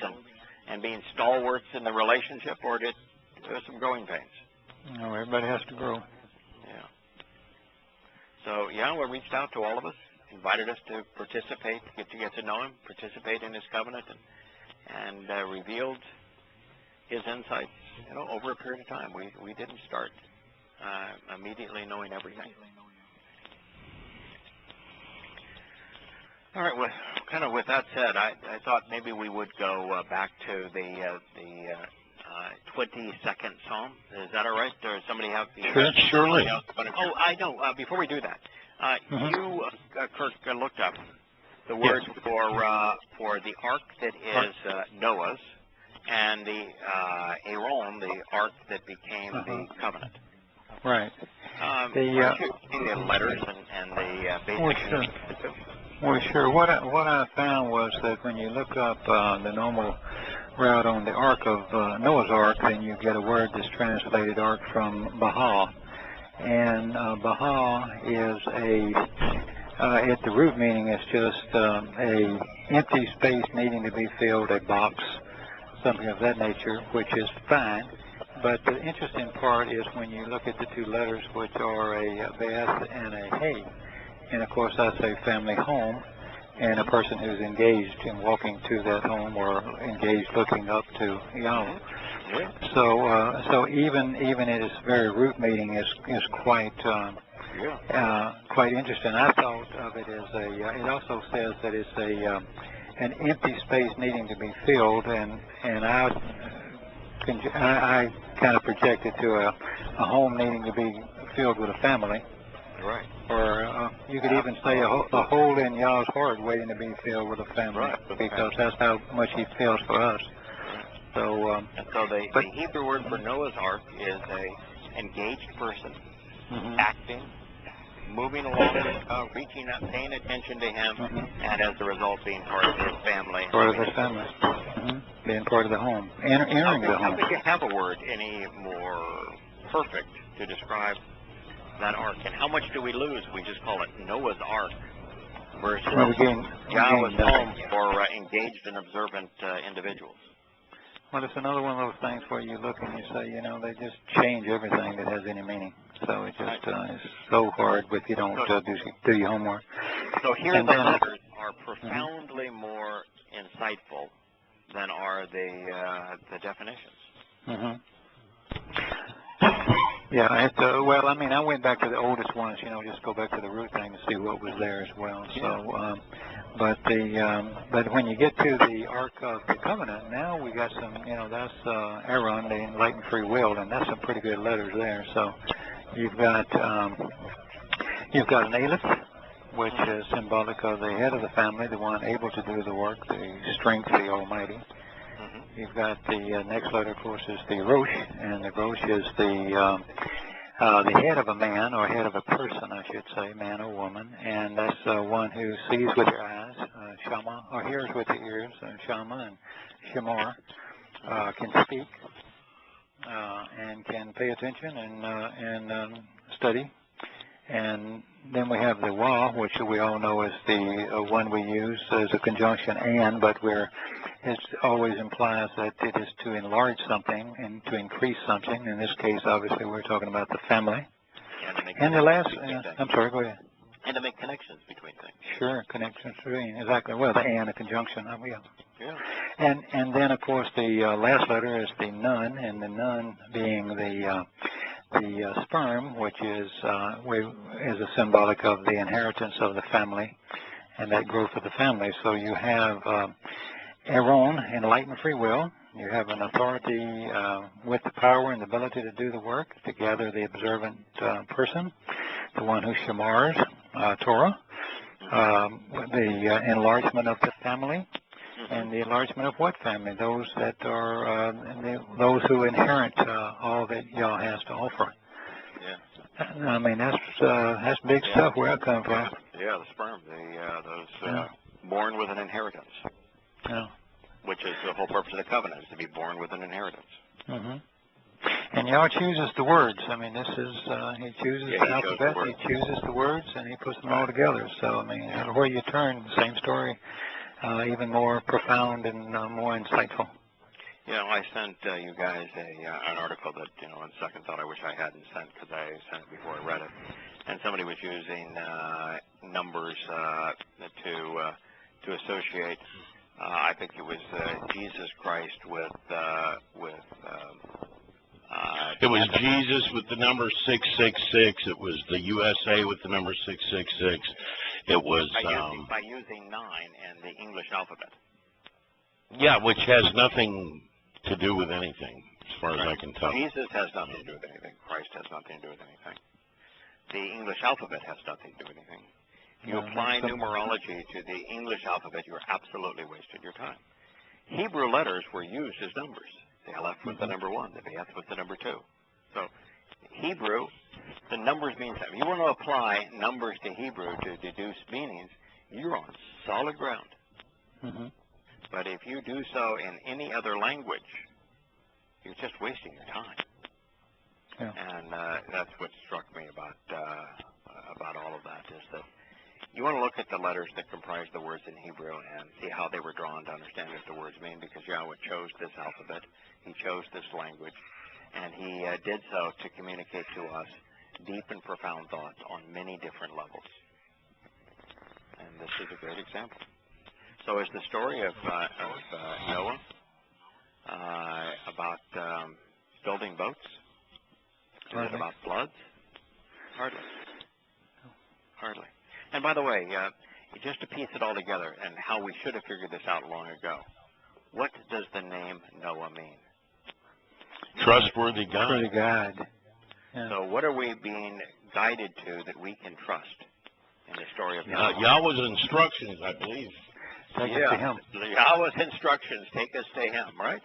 Speaker 1: and being stalwarts in the relationship, or did there was some growing pains?
Speaker 2: No, everybody has to grow.
Speaker 1: Yeah. So Yahowah reached out to all of us, invited us to participate, get to know him, participate in his covenant, and revealed his insights, you know, over a period of time. We didn't start immediately knowing everything. All right. Well, kind of with that said, I thought maybe we would go back to the 22nd Psalm. Is that all right? Or does somebody have the...
Speaker 3: Sure, surely.
Speaker 1: Oh, I know. Before we do that, you, Kirk, looked up the word for the ark that is Noah's, and the Aaron, the ark that became the covenant.
Speaker 2: Right.
Speaker 1: The letters and the basic...
Speaker 2: Well, sure. What I found was that when you look up the normal route on the ark of Noah's Ark, then you get a word that's translated ark from Baha. And Baha is at the root meaning, it's just a empty space needing to be filled, a box, something of that nature, which is fine. But the interesting part is when you look at the two letters, which are a Beth and a Hey. And, of course, I say family home, and a person who's engaged in walking to that home or engaged looking up to Yahweh. So even at its very root meaning is quite interesting. I thought of it as it also says that it's an empty space needing to be filled, and I kind of project it to a home needing to be filled with a family.
Speaker 1: Right.
Speaker 2: Or you could even say a hole in Yah's heart waiting to be filled with a family, because that's how much he feels for us. So,
Speaker 1: the Hebrew word for Noah's Ark is a engaged person, acting, moving along, reaching out, paying attention to him, and as a result being part of his family.
Speaker 2: Part of his family. Being part of the home. Entering the home.
Speaker 1: How could you have a word any more perfect to describe that ark, and how much do we lose? We just call it Noah's Ark versus Yahweh's home for engaged and observant individuals.
Speaker 2: Well, it's another one of those things where you look and you say, you know, they just change everything that has any meaning. So it just is so hard if you don't do your homework.
Speaker 1: So here the letters are profoundly more insightful than are the definitions.
Speaker 2: Yeah, well, I mean, I went back to the oldest ones, you know, just go back to the root thing to see what was there as well. So, but when you get to the Ark of the Covenant, now we got some, you know, that's Aaron, the enlightened free will, and that's some pretty good letters there. So, you've got an Aleph, which is symbolic of the head of the family, the one able to do the work, the strength, the Almighty. You've got the next letter, of course, is the Rosh, and the Rosh is the head of a man, or head of a person, I should say, man or woman, and that's one who sees with their eyes, Shama, or hears with the ears, Shama and Shamar, can speak, and can pay attention and study. And then we have the Wa, which we all know is the one we use as a conjunction and, but it always implies that it is to enlarge something and to increase something. In this case, obviously, we're talking about the family. And the last, I'm sorry, go ahead.
Speaker 1: And to make connections between things.
Speaker 2: Sure, connections between, exactly. Well, the and, a conjunction, And then, of course, the last letter is the Nun, and the Nun being the sperm, which is a symbolic of the inheritance of the family and that growth of the family. So you have Aaron, enlightened free will. You have an authority with the power and the ability to do the work, to gather the observant person, the one who shamars Torah, the enlargement of the family. And the enlargement of what family? Those that are those who inherit all that Yah has to offer. Yeah. I mean, that's big stuff where I come from.
Speaker 1: Yeah, the sperm, those born with an inheritance.
Speaker 2: Yeah.
Speaker 1: Which is the whole purpose of the covenant, is to be born with an inheritance.
Speaker 2: Mm-hmm. And Yahweh chooses the words. I mean, this is, he chooses the alphabet, he chooses the words, and he puts them all together. So, I mean, where you turn, same story, even more profound and more insightful.
Speaker 1: You know, I sent you guys an article that, you know, on second thought I wish I hadn't sent because I sent it before I read it. And somebody was using numbers to associate, I think it was Jesus Christ with
Speaker 3: it was Jesus with the number 666. It was the USA with the number 666. It was
Speaker 1: by using 9 and the English alphabet.
Speaker 3: Yeah, which has nothing to do with anything, as far as I can tell.
Speaker 1: Jesus has nothing to do with anything. Christ has nothing to do with anything. The English alphabet has nothing to do with anything. If you apply numerology to the English alphabet, you're absolutely wasted your time. Hebrew letters were used as numbers. The Aleph was the number 1. The Beth was the number 2. So Hebrew, the numbers mean something. You want to apply numbers to Hebrew to deduce meanings, you're on solid ground.
Speaker 2: Mm-hmm.
Speaker 1: But if you do so in any other language, you're just wasting your time.
Speaker 2: Yeah.
Speaker 1: And that's what struck me about all of that, is that you want to look at the letters that comprise the words in Hebrew and see how they were drawn to understand what the words mean, because Yahweh chose this alphabet, he chose this language, and he did so to communicate to us deep and profound thoughts on many different levels. And this is a great example. So is the story of Noah about building boats? Is it about floods? Hardly. Hardly. And by the way, just to piece it all together and how we should have figured this out long ago, what does the name Noah mean?
Speaker 3: Trustworthy God.
Speaker 2: Trustworthy God. Yeah.
Speaker 1: So what are we being guided to that we can trust in the story of Noah?
Speaker 3: Yahweh's instructions, I believe.
Speaker 2: Take us to him.
Speaker 1: Yahweh's instructions take us to him, right?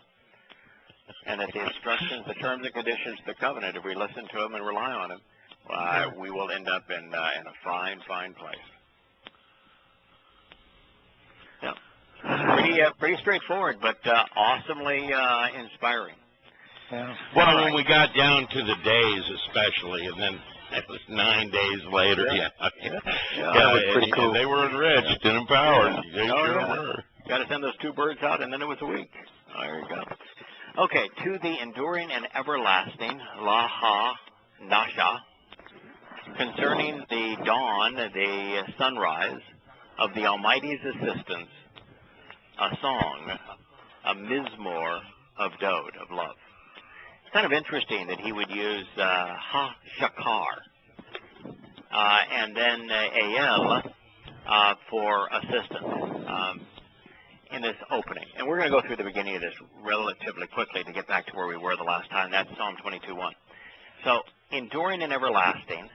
Speaker 1: And that the instructions, the terms and conditions of the covenant, if we listen to him and rely on him, we will end up in a fine, fine place. Yeah. Pretty straightforward, but awesomely inspiring.
Speaker 2: Yeah.
Speaker 3: Well, when we got down to the days especially, and then it was 9 days later. Yeah,
Speaker 2: that was pretty cool.
Speaker 3: They were enriched and empowered.
Speaker 1: Yeah.
Speaker 3: They sure were.
Speaker 1: Got to send those 2 birds out, and then it was a week. Oh, there you go. Okay, to the enduring and everlasting, Laha Nasha, concerning the dawn, the sunrise of the Almighty's assistance, a song, a mizmor of dode, of love. It's kind of interesting that he would use ha-shakar and then el for assistance in this opening. And we're going to go through the beginning of this relatively quickly to get back to where we were the last time. That's Psalm 22:1. So, enduring and everlasting,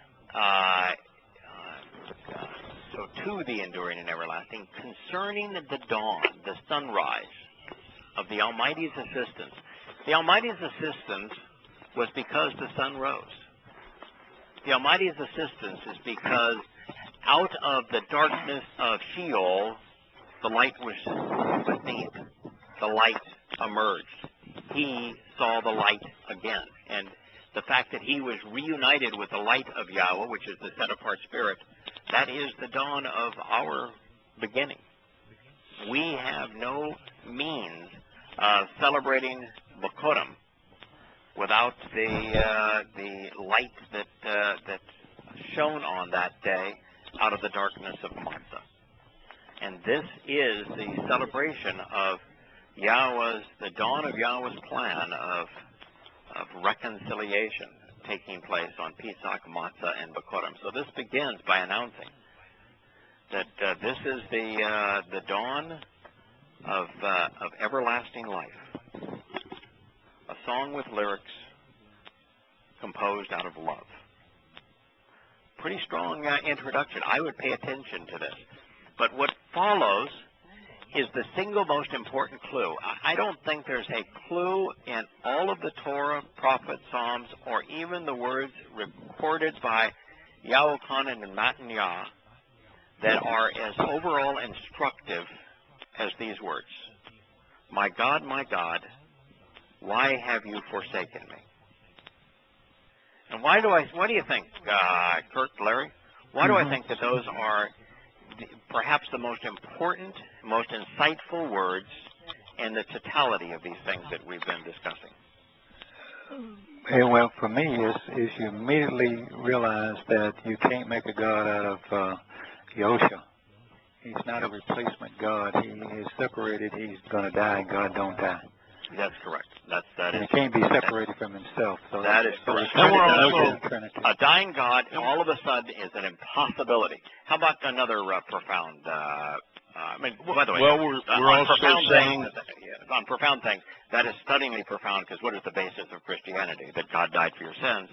Speaker 1: so to the enduring and everlasting, concerning the dawn, the sunrise of the Almighty's assistance. The Almighty's assistance was because the sun rose. The Almighty's assistance is because out of the darkness of Sheol, the light was seen. The light emerged. He saw the light again. And the fact that he was reunited with the light of Yahweh, which is the set-apart spirit, that is the dawn of our beginning. We have no means of celebrating Bokorim without the light that shone on that day out of the darkness of Matzah. And this is the celebration of Yahweh's, the dawn of Yahweh's plan of reconciliation taking place on Pesach, Matzah, and Bokorim. So this begins by announcing that this is the dawn of everlasting life. A song with lyrics composed out of love. Pretty strong introduction. I would pay attention to this. But what follows is the single most important clue. I don't think there's a clue in all of the Torah, prophets, Psalms, or even the words recorded by Yahuwah and Mataniah that are as overall instructive as these words. My God, why have you forsaken me? And what do you think, Kurt, Larry? Why do I think that those are perhaps the most important, most insightful words in the totality of these things that we've been discussing?
Speaker 2: Well, for me, is you immediately realize that you can't make a God out of Yahusha. He's not a replacement God. He is separated. He's going to die, and God don't die.
Speaker 1: That's correct. That is.
Speaker 2: He can't be separated from himself. So
Speaker 1: that is correct. A dying God, all of a sudden, is an impossibility. How about another profound? By the way,
Speaker 3: well, we're also saying
Speaker 1: on profound things that is stunningly profound, because what is the basis of Christianity? That God died for your sins.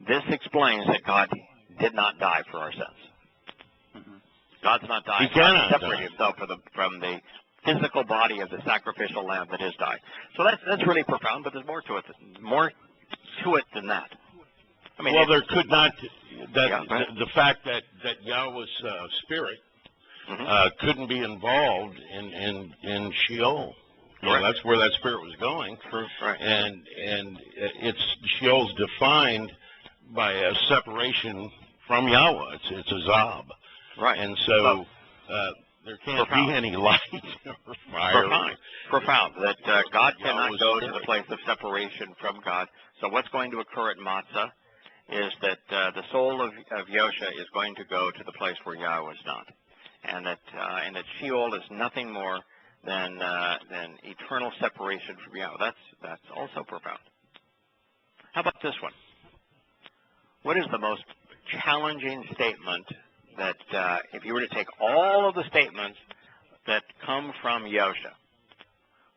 Speaker 1: This explains that God did not die for our sins. God's not dying.
Speaker 3: He cannot
Speaker 1: separate himself from the physical body of the sacrificial lamb that is died. So that's really profound, but there's more to it. More to it than that. I mean,
Speaker 3: well, there could not. The fact that Yahweh's spirit couldn't be involved in Sheol. That's where that spirit was going.
Speaker 1: Right.
Speaker 3: And Sheol's defined by a separation from Yahweh. It's a Zob.
Speaker 1: Right.
Speaker 3: And so there can't be any light or fire.
Speaker 1: Profound. That God cannot go to the place of separation from God. So what's going to occur at Matzah is that the soul of Yosha is going to go to the place where Yahweh is not. And that Sheol is nothing more than eternal separation from Yahweh. That's also profound. How about this one? What is the most challenging statement that if you were to take all of the statements that come from Yosha,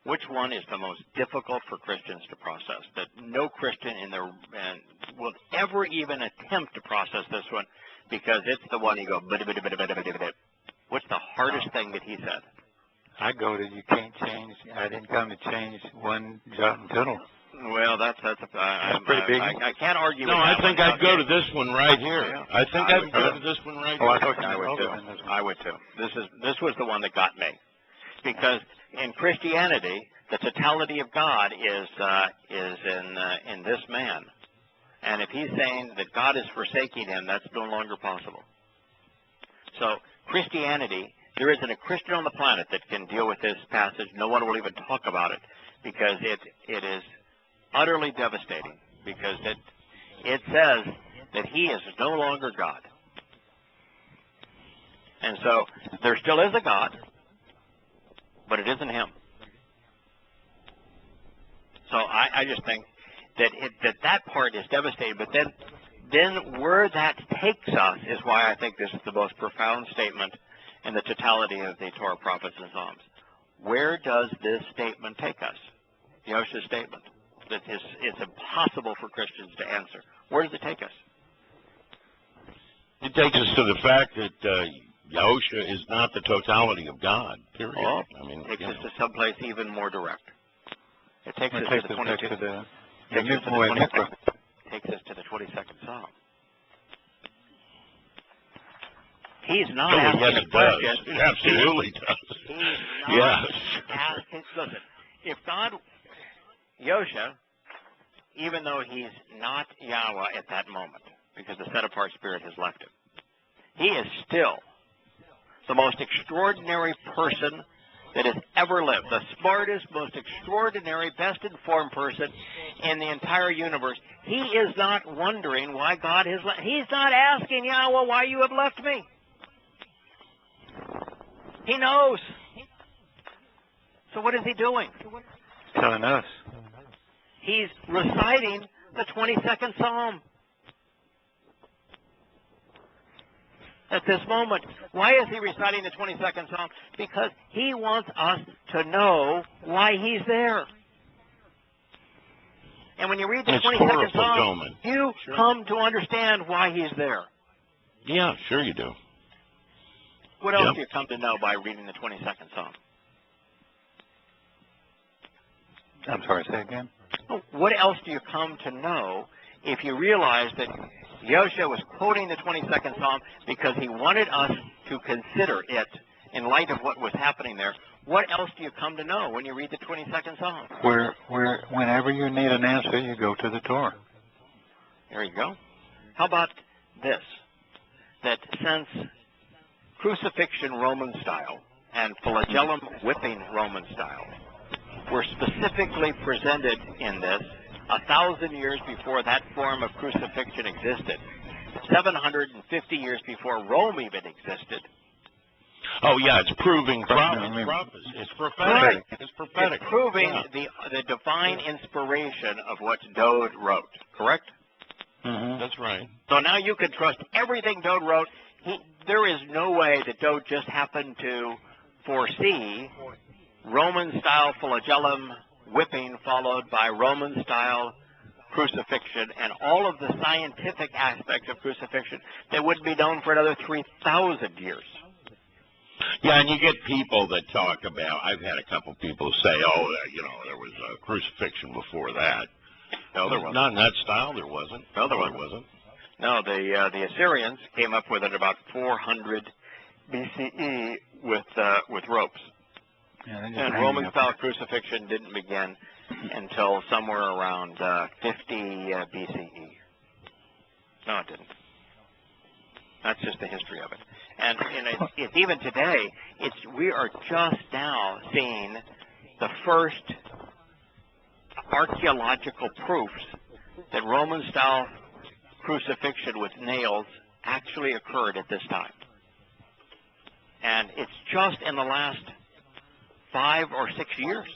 Speaker 1: which one is the most difficult for Christians to process? That no Christian will ever even attempt to process this one, because it's the one you go, what's the hardest thing that he said?
Speaker 2: I go to you can't change. I didn't come to change one jot and tittle.
Speaker 1: Well, that's
Speaker 2: pretty big.
Speaker 1: I can't argue.
Speaker 3: No,
Speaker 1: with that
Speaker 3: I think I'd go to this one right here.
Speaker 1: Yeah.
Speaker 3: I think I'd go to this one right here.
Speaker 1: I would too. This was the one that got me, because in Christianity, the totality of God is in this man, and if he's saying that God is forsaking him, that's no longer possible. So Christianity, there isn't a Christian on the planet that can deal with this passage. No one will even talk about it, because it is utterly devastating, because it says that he is no longer God. And so there still is a God, but it isn't him. So I just think that part is devastating. But then where that takes us is why I think this is the most profound statement in the totality of the Torah, prophets, and Psalms. Where does this statement take us? Yosha's statement. That it's impossible for Christians to answer. Where does it take us?
Speaker 3: It takes us to the fact that Yahusha is not the totality of God, period.
Speaker 1: Well, it takes us to someplace even more direct. It takes us to the 22nd. Takes us to the 22nd Psalm. He's not asking a question.
Speaker 3: It absolutely does.
Speaker 1: He's not asking. Listen, if God, Yosha, even though he's not Yahweh at that moment, because the set-apart spirit has left him, he is still the most extraordinary person that has ever lived, the smartest, most extraordinary, best-informed person in the entire universe. He is not wondering why God has left. He's not asking Yahweh why you have left me. He knows. So what is he doing?
Speaker 2: Telling us.
Speaker 1: He's reciting the 22nd Psalm at this moment. Why is he reciting the 22nd Psalm? Because he wants us to know why he's there. And when you read the 22nd Psalm, you come to understand why he's there.
Speaker 3: Yeah, sure you do.
Speaker 1: What else do you come to know by reading the 22nd Psalm?
Speaker 2: I'm sorry, say again?
Speaker 1: What else do you come to know if you realize that Yosha was quoting the 22nd Psalm because he wanted us to consider it in light of what was happening there? What else do you come to know when you read the 22nd Psalm?
Speaker 2: Whenever you need an answer, you go to the Torah.
Speaker 1: There you go. How about this? That since crucifixion Roman style and flagellum whipping Roman style were specifically presented in this 1,000 years before that form of crucifixion existed, 750 years before Rome even existed.
Speaker 3: Oh yeah, it's proving prophecy. It's prophetic.
Speaker 1: Right.
Speaker 3: It's prophetic.
Speaker 1: It's proving the divine inspiration of what Dode wrote. Correct?
Speaker 3: Mm-hmm. That's right.
Speaker 1: So now you can trust everything Dode wrote. There is no way that Dode just happened to foresee Roman-style flagellum whipping followed by Roman-style crucifixion and all of the scientific aspects of crucifixion that wouldn't be known for another 3,000 years.
Speaker 3: Yeah, and you get people that talk about, I've had a couple people say, oh, there was a crucifixion before that.
Speaker 1: No, there wasn't.
Speaker 3: Not in that style, there wasn't.
Speaker 1: No, there wasn't. No, the Assyrians came up with it about 400 BCE with ropes.
Speaker 2: Yeah,
Speaker 1: and Roman-style crucifixion didn't begin until somewhere around 50 BCE. No, it didn't. That's just the history of it. And it's even today, we are just now seeing the first archaeological proofs that Roman-style crucifixion with nails actually occurred at this time. And it's just in the last 5 or 6 years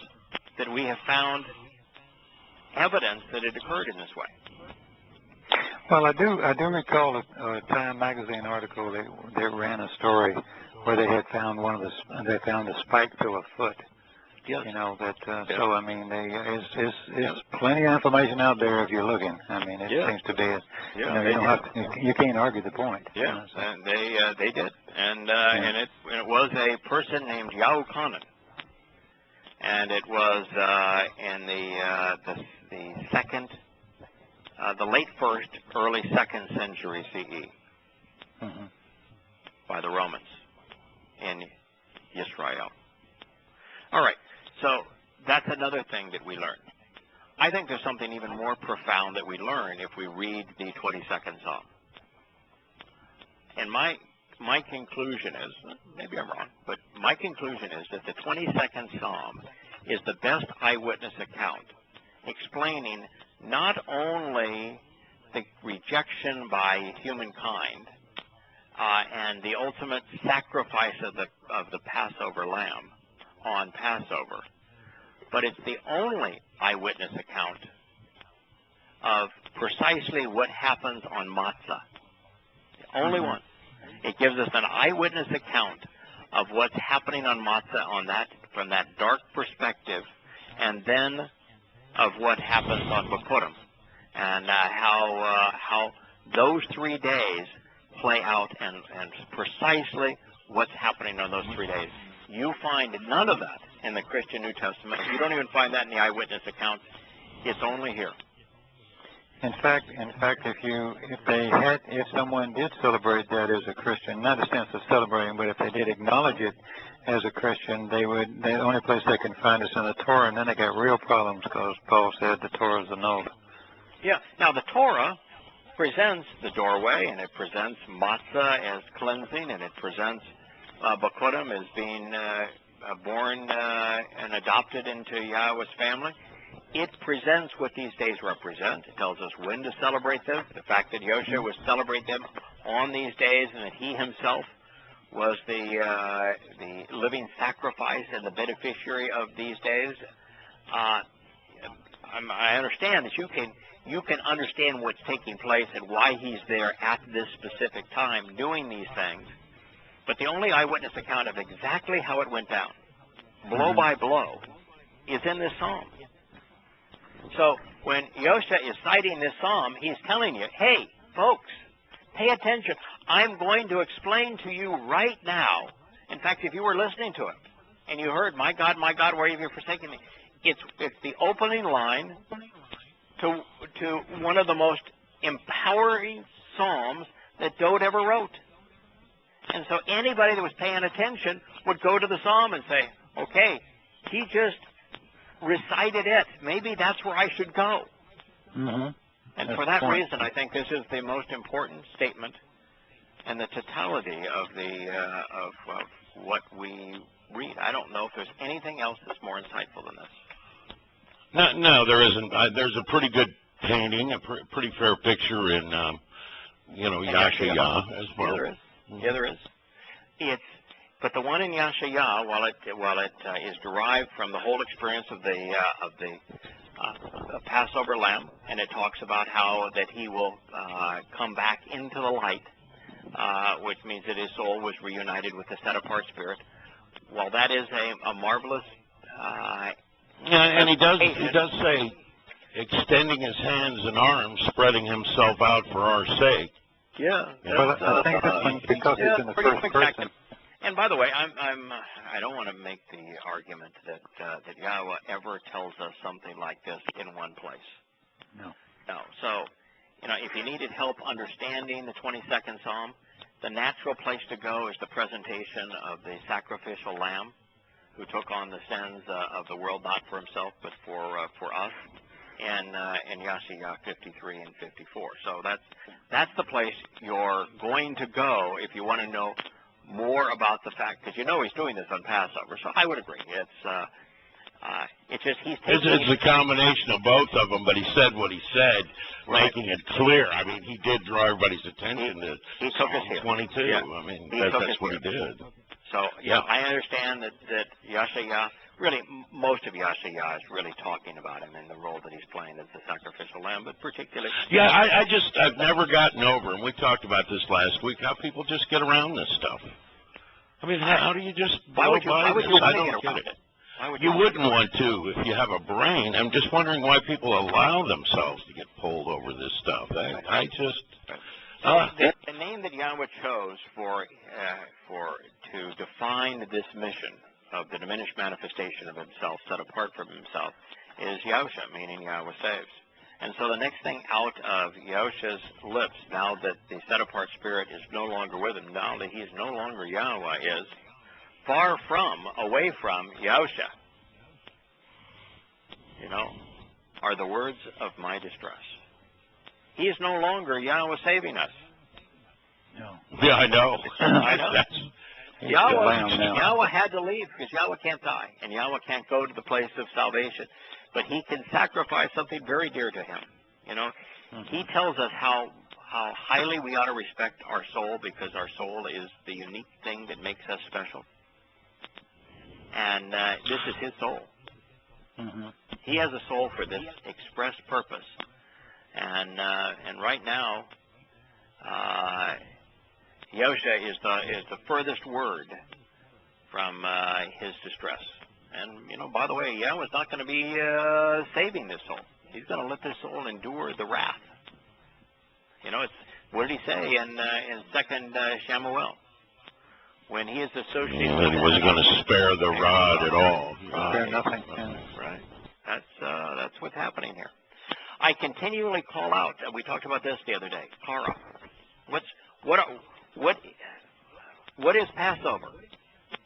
Speaker 1: that we have found evidence that it occurred in this way.
Speaker 2: Well, I do recall a Time magazine article that ran a story where they had found they found a spike to a foot.
Speaker 1: Yes.
Speaker 2: So I mean, there's plenty of information out there if you're looking. I mean, it seems to be, you can't argue the point.
Speaker 1: Yeah, and they did, and it was a person named Yahowah, and it was in the second, the late 1st, early 2nd century CE, by the Romans in Israel. All right. So that's another thing that we learn. I think there's something even more profound that we learn if we read the 22nd Psalm. And my conclusion is, maybe I'm wrong, but my conclusion is that the 22nd Psalm is the best eyewitness account explaining not only the rejection by humankind and the ultimate sacrifice of the Passover lamb on Passover, but it's the only eyewitness account of precisely what happens on Matzah. The only one. It gives us an eyewitness account of what's happening on Matzah from that dark perspective, and then of what happens on Bikurim, and how those 3 days play out, and precisely what's happening on those 3 days. You find none of that in the Christian New Testament. You don't even find that in the eyewitness accounts. It's only here.
Speaker 2: In fact, if someone did celebrate that as a Christian, not a sense of celebrating, but if they did acknowledge it as a Christian, the only place they can find is in the Torah, and then they got real problems because Paul said the Torah is annulled.
Speaker 1: Yeah. Now the Torah presents the doorway, and it presents matzah as cleansing, and it presents Bikurim as being born and adopted into Yahowah's family. It presents what these days represent. It tells us when to celebrate them. The fact that Yosha would celebrate them on these days, and that he himself was the living sacrifice and the beneficiary of these days. I understand that you can understand what's taking place and why he's there at this specific time doing these things. But the only eyewitness account of exactly how it went down, blow by blow, is in this psalm. So when Yosha is citing this psalm, he's telling you, hey, folks, pay attention. I'm going to explain to you right now. In fact, if you were listening to him and you heard, my God, why have you forsaken me? It's the opening line to one of the most empowering psalms that Dode ever wrote. And so anybody that was paying attention would go to the psalm and say, Okay, he just recited it. Maybe that's where I should go.
Speaker 2: Mm-hmm.
Speaker 1: And for that reason, I think this is the most important statement and the totality of of what we read. I don't know if there's anything else that's more insightful than this.
Speaker 3: No, there isn't. There's a pretty good painting, a pretty fair picture in, Yahowah as well.
Speaker 1: Yeah, there is. Yeah, there is. But the one in Yahowah, while it is derived from the whole experience of the Passover lamb, and it talks about how that he will come back into the light, which means that his soul was reunited with the set-apart spirit. Well, that is a marvelous.
Speaker 3: And he does say, extending his hands and arms, spreading himself out for our sake.
Speaker 1: Yeah.
Speaker 2: But I think this one, because it's in the first person.
Speaker 1: And by the way, I don't want to make the argument that Yahowah ever tells us something like this in one place.
Speaker 2: No.
Speaker 1: So, if you needed help understanding the 22nd Psalm, the natural place to go is the presentation of the sacrificial lamb who took on the sins of the world, not for himself, but for us, in Yahowah 53 and 54. So that's the place you're going to go if you want to know more about the fact, because he's doing this on Passover. So I would agree. It's just he's taking.
Speaker 3: It's a combination of both of them, but he said what he said,
Speaker 1: right,
Speaker 3: making it clear. I mean, he did draw everybody's attention to Psalm 22.
Speaker 1: Yeah.
Speaker 3: I mean, that's what he did.
Speaker 1: So I understand that Yahowah, really most of Yahowah is really talking about him and the role that he's playing as the sacrificial lamb, but particularly.
Speaker 3: Yeah, I've never gotten over, and we talked about this last week, how people just get around this stuff. I mean, how do you just blow by this? I don't get it. You wouldn't want to if you have a brain. I'm just wondering why people allow themselves to get pulled over this stuff. The
Speaker 1: name that Yahowah chose to define this mission of the diminished manifestation of himself, set apart from himself, is Yahusha, meaning Yahowah saves. And so the next thing out of Yahusha's lips, now that the set-apart spirit is no longer with him, now that he's no longer Yahowah, is away from Yahusha, are the words of my distress. He is no longer Yahowah saving us.
Speaker 2: No.
Speaker 3: Yeah, I know.
Speaker 1: I know. Yahowah had to leave because Yahowah can't die, and Yahowah can't go to the place of salvation. But he can sacrifice something very dear to him. He tells us how highly we ought to respect our soul, because our soul is the unique thing that makes us special. And this is his soul.
Speaker 2: Mm-hmm.
Speaker 1: He has a soul for this express purpose. And right now, Yahusha is the furthest word from his distress. And, by the way, Yahowah's not going to be saving this soul. He's going to let this soul endure the wrath. What did he say in 2 Shamuel? When he is associated with...
Speaker 3: He wasn't going to spare the rod at all.
Speaker 2: Spare nothing.
Speaker 1: Right. That's what's happening here. I continually call out, we talked about this the other day, Torah. What is Passover?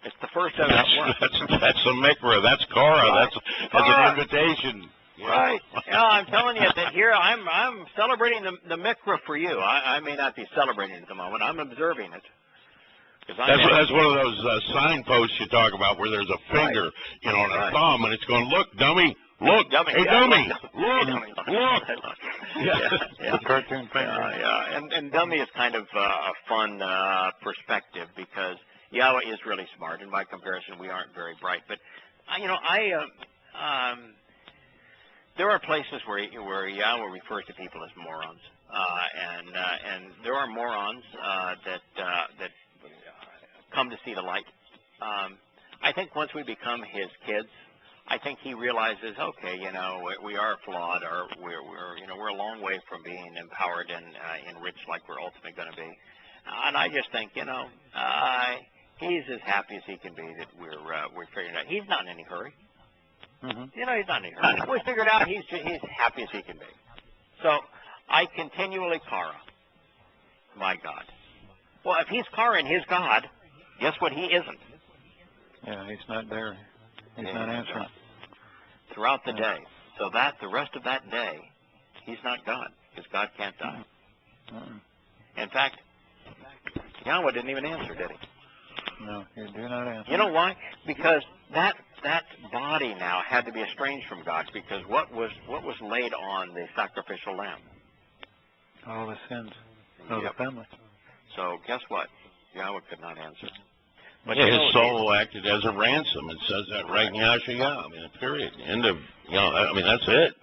Speaker 1: It's the first of
Speaker 3: that's a mikvah. That's Korah.
Speaker 1: Right.
Speaker 3: That's an invitation. Yeah.
Speaker 1: Right. I'm telling you that here I'm celebrating the mikvah for you. I may not be celebrating it at the moment. I'm observing it.
Speaker 3: That's one of those signposts you talk about where there's a finger, and a thumb, and it's going, look, dummy, look, dummy. Hey, dummy, look.
Speaker 2: The cartoon finger.
Speaker 1: And dummy is kind of a fun perspective, because Yahowah is really smart, and by comparison, we aren't very bright. But there are places where Yahowah refers to people as morons, and there are morons that come to see the light. I think once we become his kids, I think he realizes, okay, we are flawed, or we're a long way from being empowered and enriched like we're ultimately going to be. And I just think, he's as happy as he can be that we're figuring it out. He's not in any hurry.
Speaker 2: Mm-hmm.
Speaker 1: He's not in any hurry. We figured out he's happy as he can be. So I continually Kara, my God. Well, if he's Kara and his God, guess what he isn't?
Speaker 2: Yeah, he's not there. He's not answering.
Speaker 1: Throughout the day. So that the rest of that day, he's not God, because God can't die. In fact, Yahowah didn't even answer, did he?
Speaker 2: No, he did not answer.
Speaker 1: You know why? Because that body now had to be estranged from God, because what was laid on the sacrificial lamb?
Speaker 2: All the sins of the family.
Speaker 1: So guess what? Yahowah could not answer. But
Speaker 3: yeah, his soul acted as a ransom. It says that right in Yahshua. I mean, period. End of, I mean, that's it.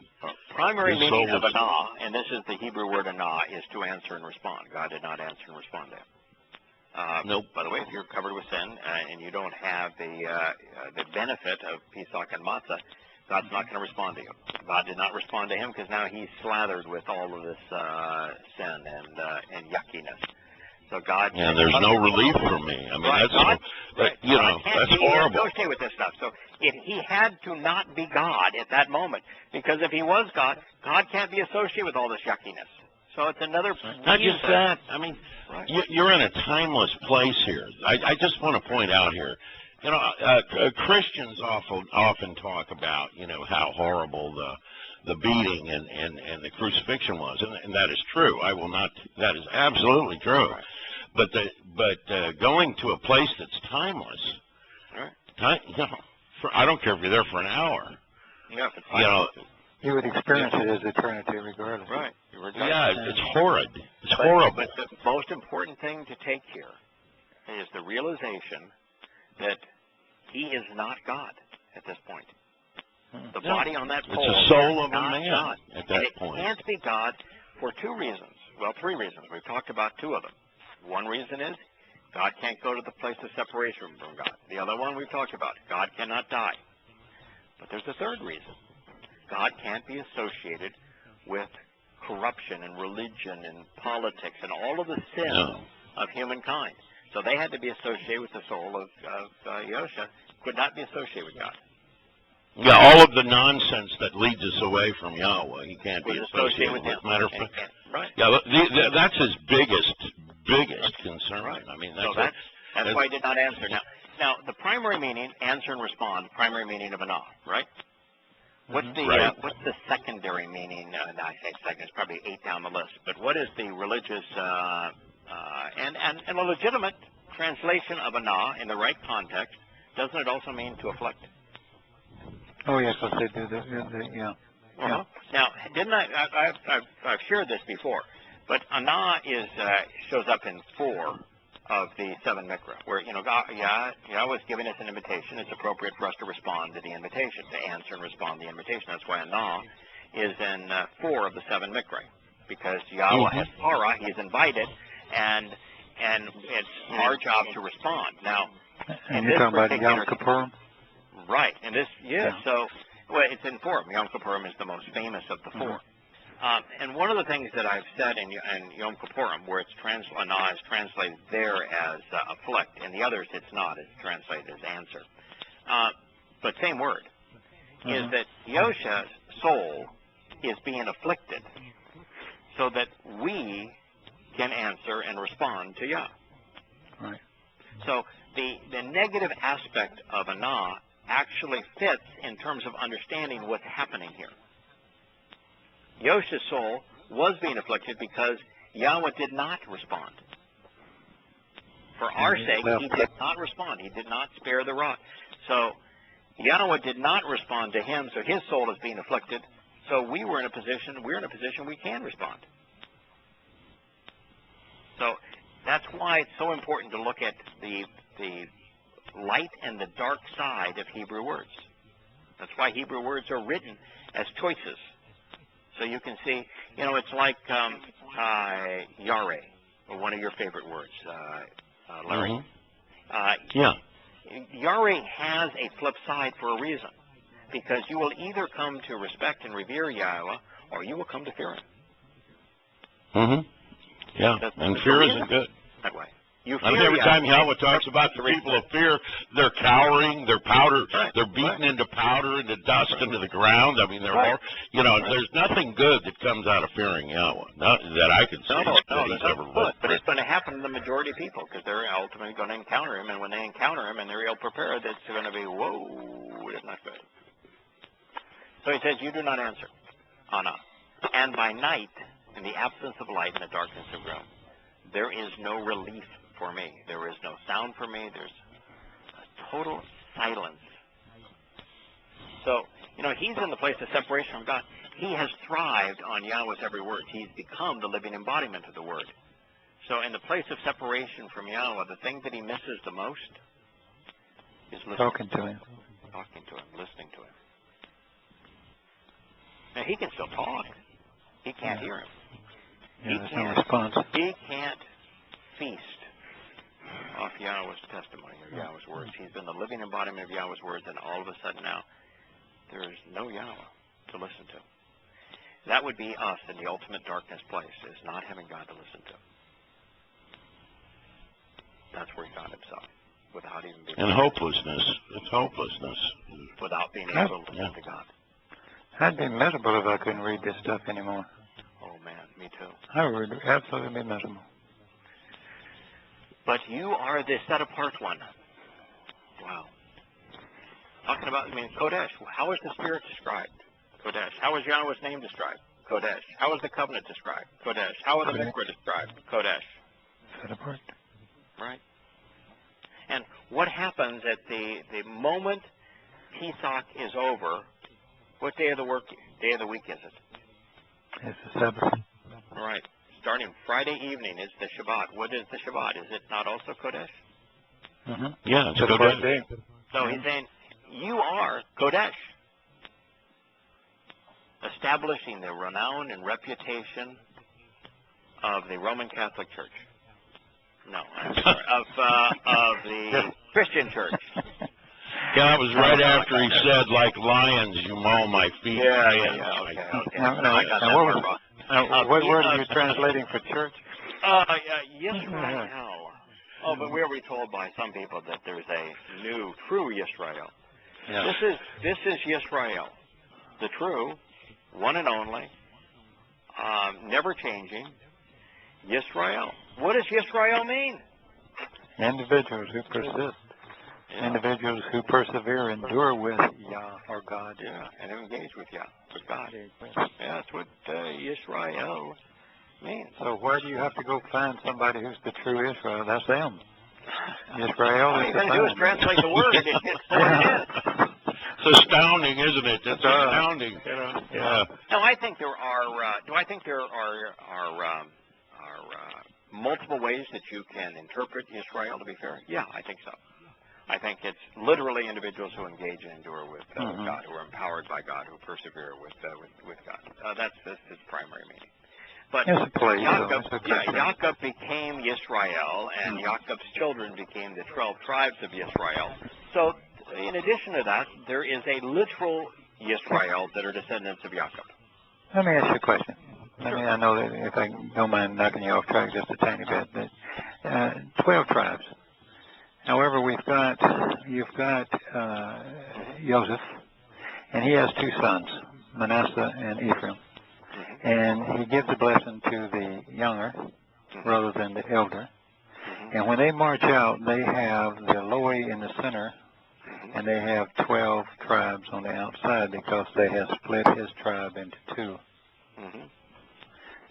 Speaker 1: Primary meaning of anah, and this is the Hebrew word anah, is to answer and respond. God did not answer and respond to him.
Speaker 3: Nope.
Speaker 1: By the way, if you're covered with sin and you don't have the benefit of Pesach and Matzah, God's not going to respond to you. God did not respond to him because now he's slathered with all of this sin and yuckiness. So God,
Speaker 3: yeah, there's no relief for me. I mean, that's horrible.
Speaker 1: Associate with this stuff. So he had to not be God at that moment, because if he was God, God can't be associated with all this yuckiness. So it's another.
Speaker 3: Not just that. I mean, you're in a timeless place here. I just want to point out here. Christians often talk about how horrible the beating and the crucifixion was, and that is true. I will not. That is absolutely true.
Speaker 1: Right.
Speaker 3: But going to a place that's timeless, I don't care if you're there for an hour.
Speaker 1: Yeah, if it's timeless.
Speaker 2: You would experience it as eternity regardless.
Speaker 1: Right.
Speaker 3: Yeah, it's horrid. It's horrible.
Speaker 1: But the most important thing to take here is the realization that he is not God at this point. The body on that pole.
Speaker 3: It's the soul of a man
Speaker 1: God.
Speaker 3: at that point.
Speaker 1: It can't be God for two reasons. Well, three reasons. We've talked about two of them. One reason is God can't go to the place of separation from God. The other one we've talked about. God cannot die. But there's a third reason. God can't be associated with corruption and religion and politics and all of the sins of humankind. So they had to be associated with the soul of Yahshua. Could not be associated with God.
Speaker 3: Yeah, all of the nonsense that leads us away from Yahowah, he can't be associated with.
Speaker 1: Matter of fact, right?
Speaker 3: Yeah, that's his biggest concern.
Speaker 1: Right.
Speaker 3: I mean,
Speaker 1: that's why he did not answer. Now, the primary meaning, answer and respond, primary meaning of anah, right? What's the secondary meaning? I say second, it's probably 8 down the list. But what is the religious and a legitimate translation of anah in the right context? Doesn't it also mean to afflict?
Speaker 2: Oh yes, what they do. Yeah.
Speaker 1: Uh-huh. Now, didn't I've shared this before, but anah shows up in 4 of the 7 mikra, where Yahowah's giving us an invitation. It's appropriate for us to respond to the invitation, to answer and respond to the invitation. That's why anah is in 4 of the 7 mikra, because Yahowah has Towrah. He's invited, and it's our job to respond. Now,
Speaker 2: and you're talking about Yom Kippur?
Speaker 1: Right, and this, so, it's in 4. Yom Kippur is the most famous of the 4. And one of the things that I've said in Yom Kippurim, where anah is translated there as afflict, and the others it's not, it's translated as answer. But same word, is that Yahshua's soul is being afflicted so that we can answer and respond to Yah.
Speaker 2: Right.
Speaker 1: So the negative aspect of anah actually fits in terms of understanding what's happening here. Yahshua's soul was being afflicted because Yahowah did not respond. For our sake, he did not respond. He did not spare the rod. So Yahowah did not respond to him, so his soul is being afflicted. So we're in a position we can respond. So that's why it's so important to look at the light and the dark side of Hebrew words. That's why Hebrew words are written as choices. So you can see, it's like Yareh, or one of your favorite words, Larry. Yareh has a flip side for a reason, because you will either come to respect and revere Yahowah, or you will come to fear him.
Speaker 3: Yeah, and fear isn't good.
Speaker 1: That way.
Speaker 3: Every time Yahowah talks about the people of fear, they're cowering, they're powder, they're beaten into powder, into dust, into the ground. I mean, there's nothing good that comes out of fearing Yahowah, not that I can see that he's ever written.
Speaker 1: But it's going to happen to the majority of people, because they're ultimately going to encounter him, and when they encounter him and they're ill prepared, it's going to be, whoa, food is not good. So he says, you do not answer, Anna. And by night, in the absence of light and the darkness of room, there is no relief for me. There is no sound for me. There's a total silence. So, you know, he's in the place of separation from God. He has thrived on Yahweh's every word. He's become the living embodiment of the word. So in the place of separation from Yahweh, the thing that he misses the most is listening.
Speaker 2: Talking to him.
Speaker 1: Talking to him, listening to him. Now, he can still talk. He can't hear him.
Speaker 2: No response.
Speaker 1: He can't feast off Yahweh's testimony or Yahweh's words. He's been the living embodiment of Yahweh's words, and all of a sudden now, there is no Yahweh to listen to. That would be us in the ultimate darkness place, is not having God to listen to. That's where he found himself, without even being...
Speaker 3: And hopelessness. It's hopelessness.
Speaker 1: Without being able to listen to God.
Speaker 2: I'd be miserable if I couldn't read this stuff anymore.
Speaker 1: Oh, man, me too.
Speaker 2: I would absolutely be miserable.
Speaker 1: But you are the set-apart one. Wow. Talking about, Kodesh. How is the Spirit described? Kodesh. How is Yahweh's name described? Kodesh. How is the covenant described? Kodesh. How are the mikvah described? Kodesh.
Speaker 2: Set apart.
Speaker 1: Right. And what happens at the moment Pesach is over? What day of the week is it?
Speaker 2: It's the Sabbath.
Speaker 1: Right. Starting Friday evening is the Shabbat. What is the Shabbat? Is it not also Kodesh?
Speaker 2: Mm-hmm.
Speaker 3: Yeah, it's Kodesh.
Speaker 1: So he's saying, you are Kodesh. Establishing the renown and reputation of the Roman Catholic Church. No, I'm sorry, of the Christian Church.
Speaker 3: Yeah, it was right after he said, like lions, you maul my feet.
Speaker 1: Yeah, okay.
Speaker 2: Now,
Speaker 1: I got that word wrong.
Speaker 2: What word are you translating for church?
Speaker 1: Yisrael. Oh, but we are told by some people that there's a new, true Yisrael.
Speaker 3: Yeah.
Speaker 1: This is Yisrael, the true, one and only, never changing, Yisrael. What does Yisrael mean?
Speaker 2: Individuals who persist. Yeah. Individuals who persevere, endure with Yah or God.
Speaker 1: Yeah, and who engage with Yah, with God. Yeah, that's what Yisrael means.
Speaker 2: So why do you have to go find somebody who's the true Israel? That's them. Israel
Speaker 1: all you got to do is translate the word. It's what it is.
Speaker 3: It's astounding, isn't it? It's astounding. Yeah.
Speaker 1: No, I think there are. Do I think there are multiple ways that you can interpret Israel? To be fair, yeah, I think so. I think it's literally individuals who engage and endure with God, who are empowered by God, who persevere with God. That's his primary meaning. But Yaakov became Yisrael, and Yaakov's children became the 12 tribes of Yisrael. So, in addition to that, there is a literal Yisrael that are descendants of Yaakov.
Speaker 2: Let me ask you a question.
Speaker 1: Sure.
Speaker 2: I know that if I don't mind knocking you off track just a tiny bit, but 12 tribes. However, you've got Joseph, and he has two sons, Manasseh and Ephraim. And he gives a blessing to the younger rather than the elder. And when they march out, they have the Loi in the center, and they have 12 tribes on the outside because they have split his tribe into two.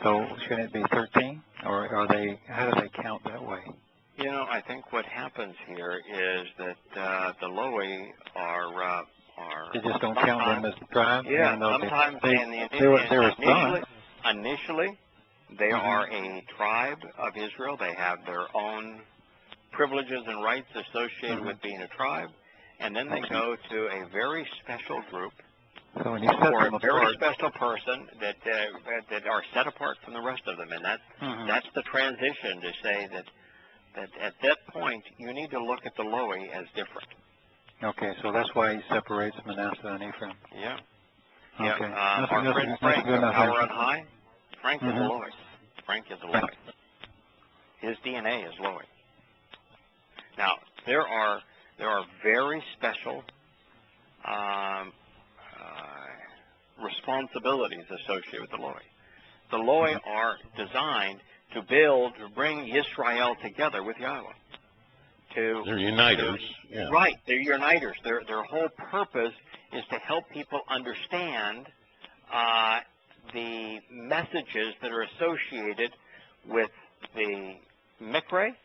Speaker 2: So shouldn't it be 13, or how do they count that way?
Speaker 1: You know, I think what happens here is that the Loi are
Speaker 2: they just don't count them as the tribe?
Speaker 1: Yeah, sometimes initially they are a tribe of Israel. They have their own privileges and rights associated with being a tribe, and then they go to a very special group
Speaker 2: or a
Speaker 1: very special person that are set apart from the rest of them, and that's the transition to say that at that point you need to look at the Loi as different.
Speaker 2: Okay, so that's why he separates Manasseh and Ephraim.
Speaker 1: Yeah.
Speaker 2: Okay.
Speaker 1: Our friend Frank from Towrah on High, Frank is a Loi. Frank is a Loi. His DNA is Loi. Now, there are very special responsibilities associated with the Loi. The Loi are designed to bring Yisrael together with Yahweh,
Speaker 3: They're uniters. Yeah.
Speaker 1: Right, they're uniters. Their whole purpose is to help people understand the messages that are associated with the Mikra,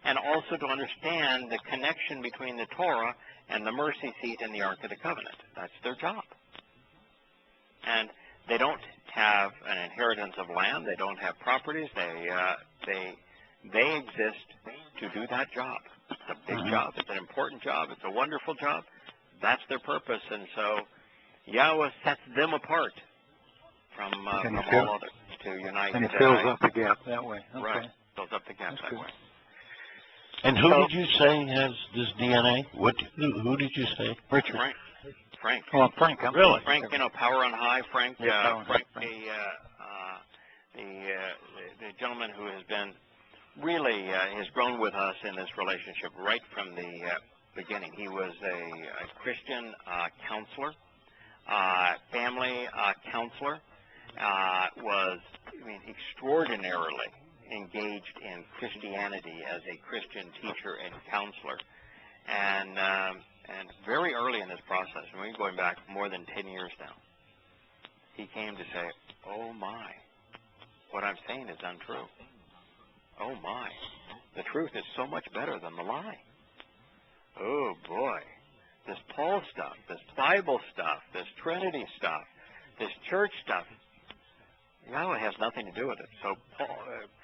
Speaker 1: and also to understand the connection between the Torah and the mercy seat and the Ark of the Covenant. That's their job. And they don't have an inheritance of land. They don't have properties. They exist to do that job. It's a big job. It's an important job. It's a wonderful job. That's their purpose. And so Yahowah sets them apart from all others to unite.
Speaker 2: And it fills up the gap that way. Okay.
Speaker 1: Right. Fills up the gap that way.
Speaker 3: And who did you say has this DNA? Who did you say?
Speaker 2: Richard.
Speaker 1: Frank.
Speaker 2: Oh, Frank.
Speaker 3: Really?
Speaker 1: Frank, Power on High. Frank. Frank, the gentleman who has been really has grown with us in this relationship right from the beginning. He was a Christian counselor, family counselor. Was extraordinarily engaged in Christianity as a Christian teacher and counselor, and very early in this process, and we're going back more than 10 years now, he came to say, "Oh my, what I'm saying is untrue. Oh my, the truth is so much better than the lie. Oh boy, this Paul stuff, this Bible stuff, this Trinity stuff, this church stuff, Yahowah has nothing to do with it." So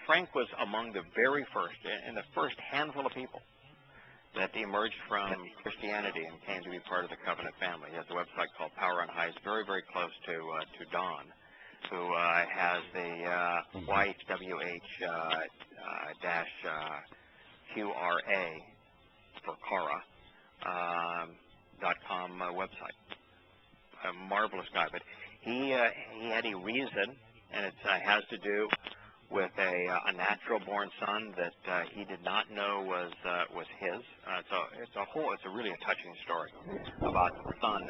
Speaker 1: Frank was among the very first, and the first handful of people that emerged from Christianity and came to be part of the Covenant family. He has a website called Power on High. It's very, very close to Don, who has the YHWH QRA for Korah .com website. A marvelous guy, but he had a reason, and it has to do with a natural-born son that he did not know was his. It's a really a touching story about a son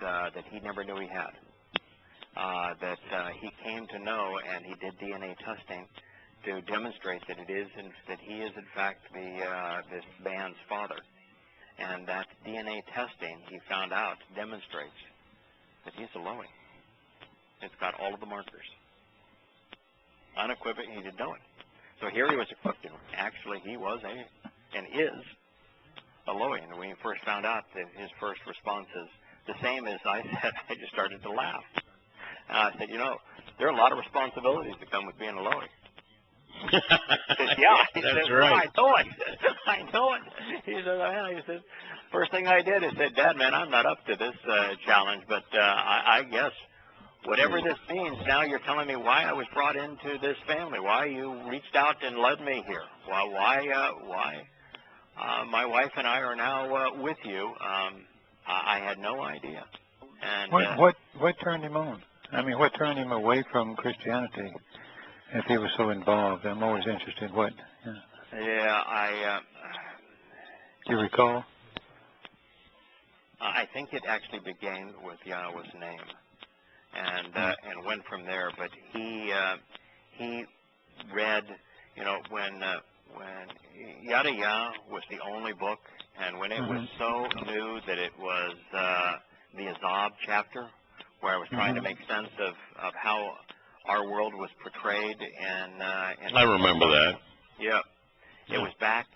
Speaker 1: that he never knew he had. That he came to know, and he did DNA testing to demonstrate that he is in fact this man's father. And that DNA testing, he found out, demonstrates that he's a Lowy. It's got all of the markers. Unequivocally, he didn't know it. So here he was equipped. Actually, he was and is a Lowy. And when he first found out, that his first response is the same as I said. I just started to laugh. And I said, there are a lot of responsibilities that come with being a Lowy. He said, yeah. He
Speaker 3: That's
Speaker 1: said,
Speaker 3: right.
Speaker 1: I know it. I know it. He said, first thing I did is said, Dad, man, I'm not up to this challenge, but I guess whatever this means, now you're telling me why I was brought into this family, why you reached out and led me here, why my wife and I are now with you. I had no idea. And
Speaker 2: what turned him on? I mean, what turned him away from Christianity? If he was so involved, I'm always interested. What?
Speaker 1: Yeah,
Speaker 2: Do you recall?
Speaker 1: I think it actually began with Yahowah's name, and went from there. But he read, when Yada Yah was the only book, and when it was so new that it was the Azab chapter, where I was trying to make sense of how our world was portrayed, and
Speaker 3: I remember that.
Speaker 1: Yeah, it was back.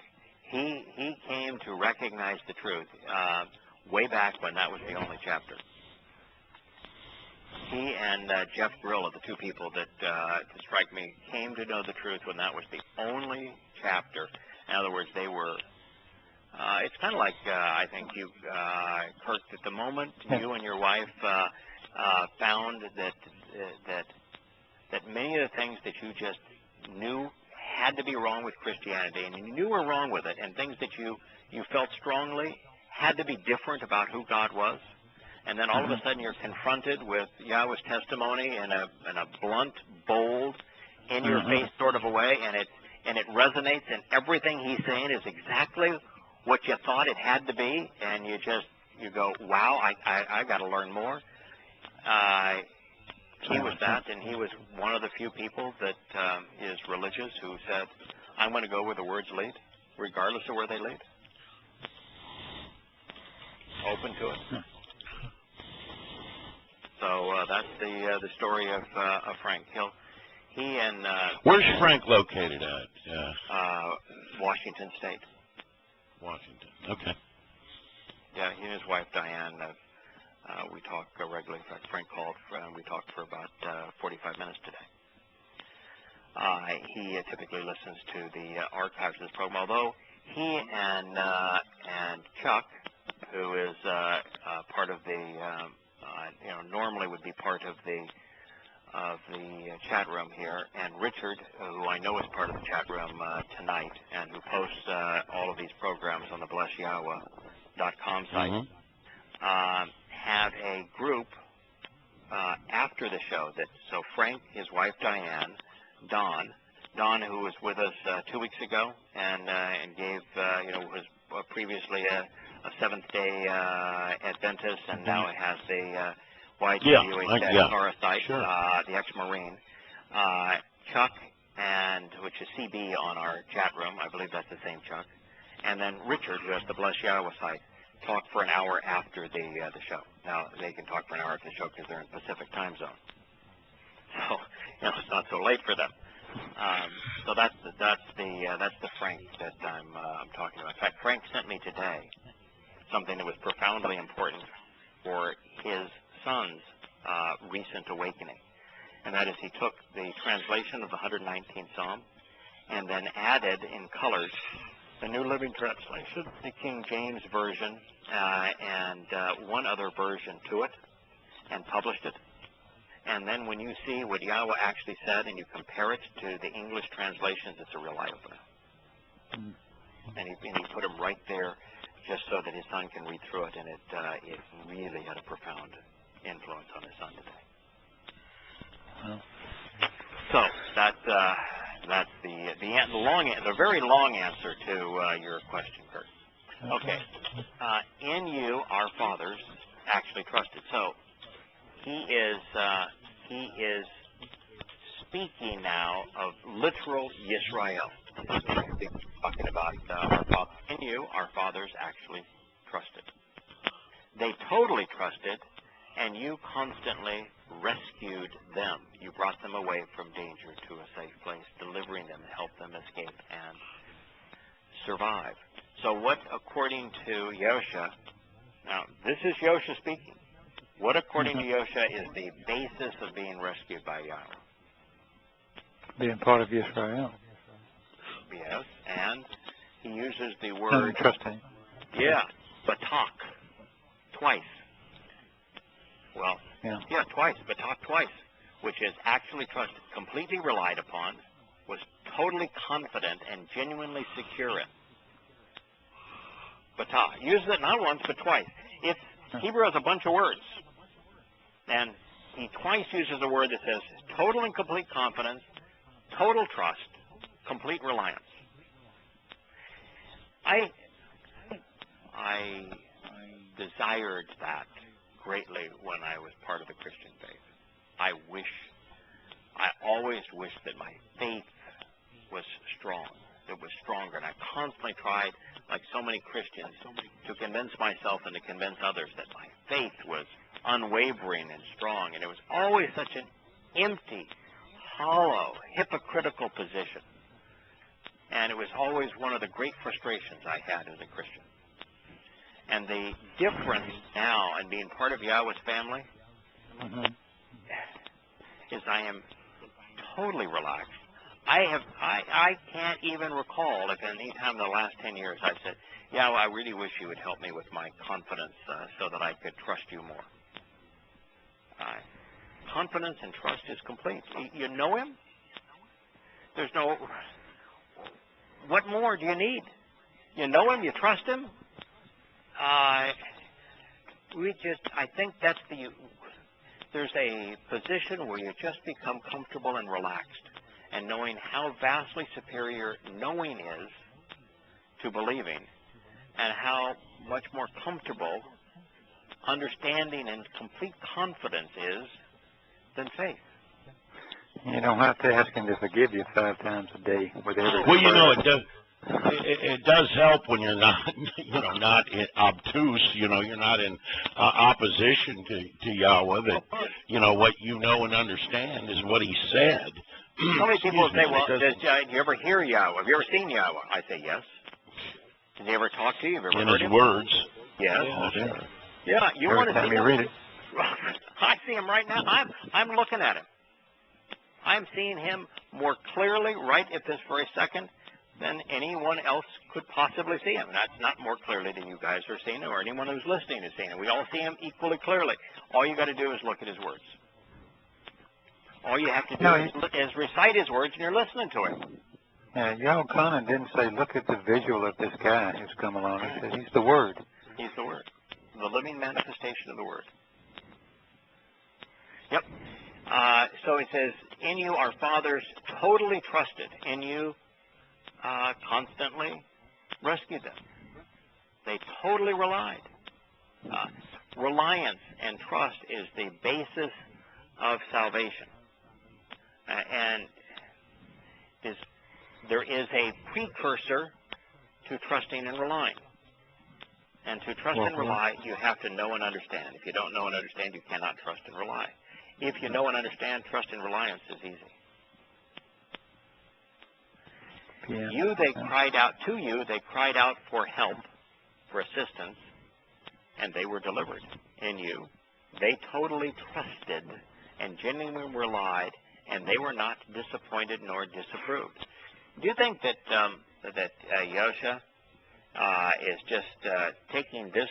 Speaker 1: He came to recognize the truth way back when that was the only chapter. He and Jeff Brill are the two people that strike me came to know the truth when that was the only chapter. In other words, they were. It's kind of like I think you, Kirk, at the moment you and your wife found that many of the things that you just knew had to be wrong with Christianity, and you knew were wrong with it, and things that you felt strongly had to be different about who God was, and then all of a sudden you're confronted with Yahowah's testimony in a blunt, bold, in-your-face sort of a way, and it resonates, and everything he's saying is exactly what you thought it had to be, and you go, wow, I got to learn more. He was that, and he was one of the few people that is religious who said, I'm going to go where the words lead, regardless of where they lead. open to it. So that's the story of Frank. He and
Speaker 3: where's Frank located at?
Speaker 1: Washington State.
Speaker 3: Washington. Okay.
Speaker 1: Yeah, he and his wife Diane. We talk regularly. In fact, Frank called. We talked for about 45 minutes today. He typically listens to the archives of this program, although he and Chuck, who is part of the, normally would be part of the chat room here, and Richard, who I know is part of the chat room tonight, and who posts all of these programs on the blessyahowah.com site, have a group after the show. So Frank, his wife Diane, Don, who was with us 2 weeks ago, and gave was previously a Seventh-day Adventist, and now has the YWH Torah site, the ex-Marine. Chuck, which is CB on our chat room, I believe that's the same Chuck, and then Richard, who has the Bless Yahowah site, talk for an hour after the show. Now they can talk for an hour after the show because they're in Pacific time zone, so it's not so late for them. So that's the Frank that I'm talking about. In fact, Frank sent me today something that was profoundly important for his son's recent awakening, and that is he took the translation of the 119th Psalm and then added in colors the New Living Translation, the King James Version, and one other version to it, and published it. And then when you see what Yahowah actually said and you compare it to the English translations, it's a real eye-opener. And he put them right there just so that his son can read through it, and it really had a profound influence on his son today. So that's the very long answer to your question, Kurt. Okay. In you, our fathers actually trusted. So he is speaking now of literal Yisrael. Talking about our fathers. In you, our fathers actually trusted. They totally trusted, and you constantly rescued them. You brought them away from danger to a safe place, delivering them, help them escape and survive. So what, according to Yosha, now this is Yosha speaking, what according to Yosha is the basis of being rescued by Yahweh?
Speaker 2: Being part of Yisrael.
Speaker 1: Yes, and he uses the word
Speaker 2: trusting.
Speaker 1: Yeah, batak, twice. Well, twice, batak twice, which is actually trusted, completely relied upon, was totally confident and genuinely secure in. Batak. Uses it not once, but twice. Hebrew has a bunch of words, and he twice uses a word that says total and complete confidence, total trust, complete reliance. I desired that greatly when I was part of the Christian faith. I always wished that my faith was strong. It was stronger, and I constantly tried, like so many Christians, to convince myself and to convince others that my faith was unwavering and strong, and it was always such an empty, hollow, hypocritical position. And it was always one of the great frustrations I had as a Christian. And the difference now in being part of Yahweh's family is I am totally relaxed. I can't even recall if any time in the last 10 years I said, Yahweh, I really wish you would help me with my confidence so that I could trust you more. Confidence and trust is complete. You know him? There's no... What more do you need? You know him, you trust him. I think that's there's a position where you just become comfortable and relaxed, and knowing how vastly superior knowing is to believing, and how much more comfortable understanding and complete confidence is than faith.
Speaker 2: You don't have to ask him to forgive you 5 times a day with every
Speaker 3: Well, you know, it does. It does help when you're not, not obtuse. You're not in opposition to Yahowah. That what you know and understand is what He said.
Speaker 1: So many people say, "Well, do you ever hear Yahowah? Have you ever seen Yahowah?" I say, "Yes." Did he ever talk to you? Have you ever heard
Speaker 3: his
Speaker 1: him?
Speaker 3: words.
Speaker 1: Yes.
Speaker 3: Sure.
Speaker 1: Yeah. You want to see him?
Speaker 2: Read it.
Speaker 1: I see him right now. I'm looking at him. I'm seeing him more clearly right at this very second than anyone else could possibly see him. That's not more clearly than you guys are seeing him or anyone who's listening is seeing him. We all see him equally clearly. All you got to do is look at his words. All you have to do is recite his words, and you're listening to him.
Speaker 2: Yeah, Yahowah didn't say, look at the visual of this guy who's come along. He said, he's the Word.
Speaker 1: He's the Word. The living manifestation of the Word. Yep. So it says, in you our fathers totally trusted. In you constantly rescued them. They totally relied. Reliance and trust is the basis of salvation. And there is a precursor to trusting and relying. And to trust and rely, you have to know and understand. If you don't know and understand, you cannot trust and rely. If you know and understand, trust and reliance is easy. Yeah. They cried out to you. They cried out for help, for assistance, and they were delivered. In you, they totally trusted and genuinely relied, and they were not disappointed nor disapproved. Do you think that Yahowah is just taking this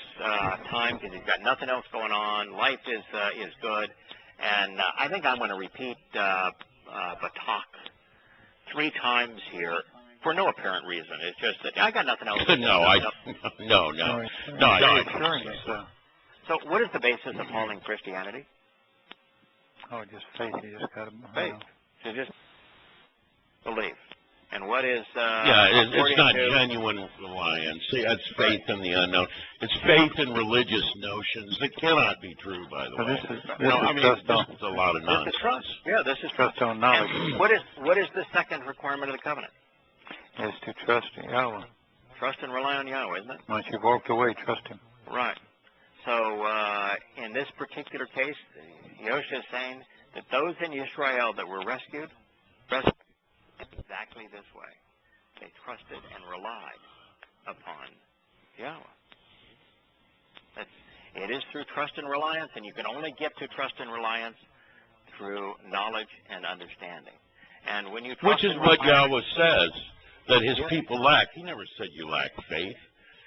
Speaker 1: time because he's got nothing else going on? Life is good, and I think I'm going to repeat Batak 3 times here for no apparent reason. It's just that I got nothing else.
Speaker 3: No.
Speaker 1: So, what is the basis of following Christianity?
Speaker 2: Oh, just faith. You just got to
Speaker 1: faith. So just believe. And what is
Speaker 3: it's not genuine reliance. See, that's faith in the unknown. It's faith in religious notions that cannot be true, by the way.
Speaker 2: This is
Speaker 3: a lot of nonsense.
Speaker 1: This is trust. Yeah, this is
Speaker 2: trust on knowledge.
Speaker 1: And what is the second requirement of the covenant?
Speaker 2: Is to trust in Yahowah.
Speaker 1: Trust and rely on Yahowah, isn't it?
Speaker 2: Once you've walked away, trust Him.
Speaker 1: Right. So in this particular case, Yahowah is saying that those in Israel that were rescued exactly this way. They trusted and relied upon Yahowah. It is through trust and reliance, and you can only get to trust and reliance through knowledge and understanding. And when you trust
Speaker 3: Which is what Yahowah says that His people lack. He never said you lack faith.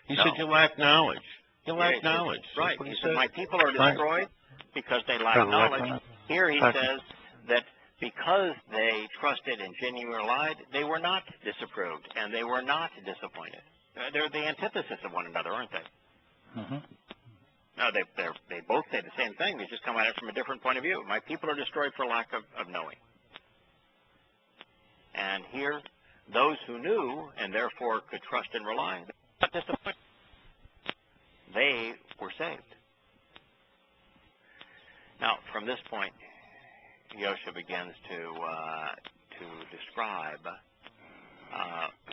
Speaker 3: He said you lack knowledge. You lack knowledge.
Speaker 1: Right. He said, my people are destroyed because they lack knowledge. Here he says that because they trusted and genuinely relied, they were not disapproved and they were not disappointed. They're the antithesis of one another, aren't they?
Speaker 2: Mm-hmm.
Speaker 1: No, they both say the same thing. They just come at it from a different point of view. My people are destroyed for lack of knowing. And here, those who knew and therefore could trust and rely, they were not disappointed. They were saved. Now, from this point, Yahowah begins to describe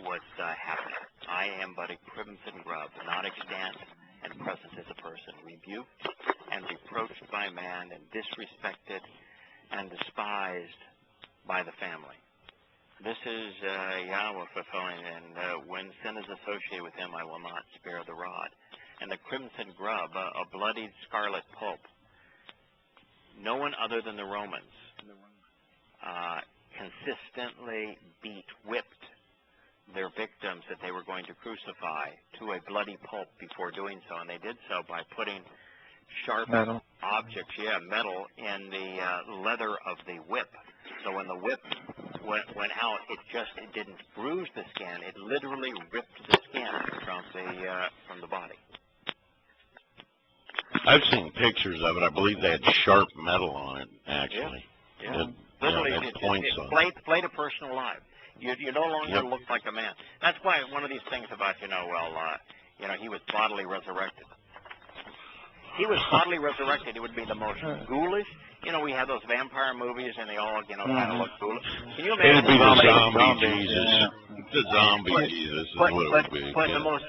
Speaker 1: what's happening. I am but a crimson grub, not extant and present as a person, rebuked and reproached by man and disrespected and despised by the family. This is Yahowah fulfilling, and when sin is associated with Him, I will not spare the rod. And the crimson grub, a bloodied scarlet pulp, no one other than the Romans consistently whipped their victims that they were going to crucify to a bloody pulp before doing so, and they did so by putting sharp objects, metal, in the leather of the whip. So when the whip went out, it didn't bruise the skin; it literally ripped the skin from the body.
Speaker 3: I've seen pictures of it. I believe they had sharp metal on it, actually.
Speaker 1: Yeah. Literally, it played a person alive. You no longer look like a man. That's why one of these things about, he was bodily resurrected. He was bodily resurrected. It would be the most ghoulish. We have those vampire movies, and they all, kind of look ghoulish. Can you imagine?
Speaker 3: It would be the zombie Jesus. The zombie Jesus is what it would be.
Speaker 1: But the most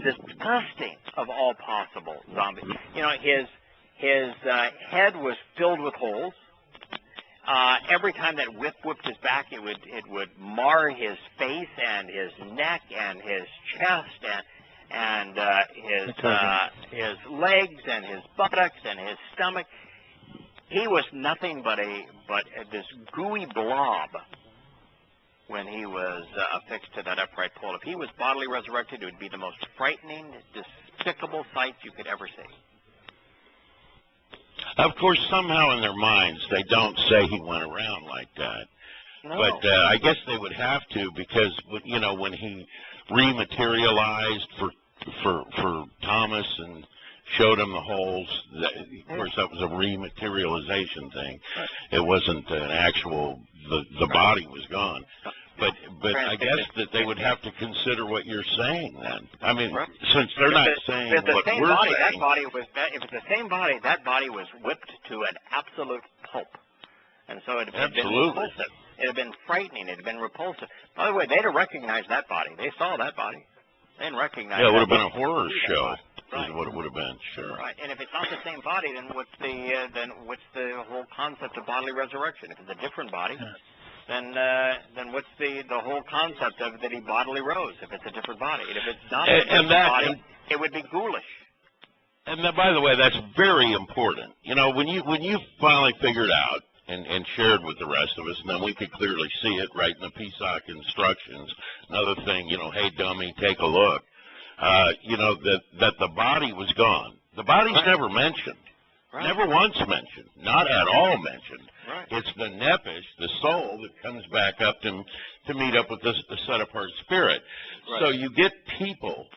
Speaker 1: disgusting of all possible zombies. You know, his head was filled with holes. Every time that whip whipped his back, it would mar his face and his neck and his chest and his legs and his buttocks and his stomach. He was nothing but this gooey blob when he was affixed to that upright pole. If he was bodily resurrected, it would be the most frightening, despicable sight you could ever see.
Speaker 3: Of course, somehow in their minds, they don't say he went around like that.
Speaker 1: No.
Speaker 3: But I guess they would have to, because, you know, when he rematerialized for Thomas and showed him the holes, of course, that was a rematerialization thing. It wasn't an actual, the body was gone. But I guess that they would have to consider what you're saying then. I mean, since they're not saying what we're saying.
Speaker 1: If it's the same body, that body was whipped to an absolute pulp. And so it had been repulsive. It had been frightening. It had been repulsive. By the way, they'd have recognized that body. They saw that body. They didn't recognize it.
Speaker 3: Yeah, it would have been a horror show. Right. Is what it would have been, sure.
Speaker 1: Right, and if it's not the same body, then what's the whole concept of bodily resurrection? If it's a different body, then what's the whole concept of that he bodily rose? If it's a different body, and if it's not a different body, it would be ghoulish.
Speaker 3: And by the way, that's very important. You know, when you finally figured out and shared with the rest of us, and then we could clearly see it right in the PSOC instructions. Another thing, you know, hey dummy, take a look. You know, that the body was gone. The body's never mentioned. Right. Never once mentioned. Not at all mentioned.
Speaker 1: Right.
Speaker 3: It's the nephesh, the soul, that comes back up to meet up with this set-apart spirit. Right. So you get people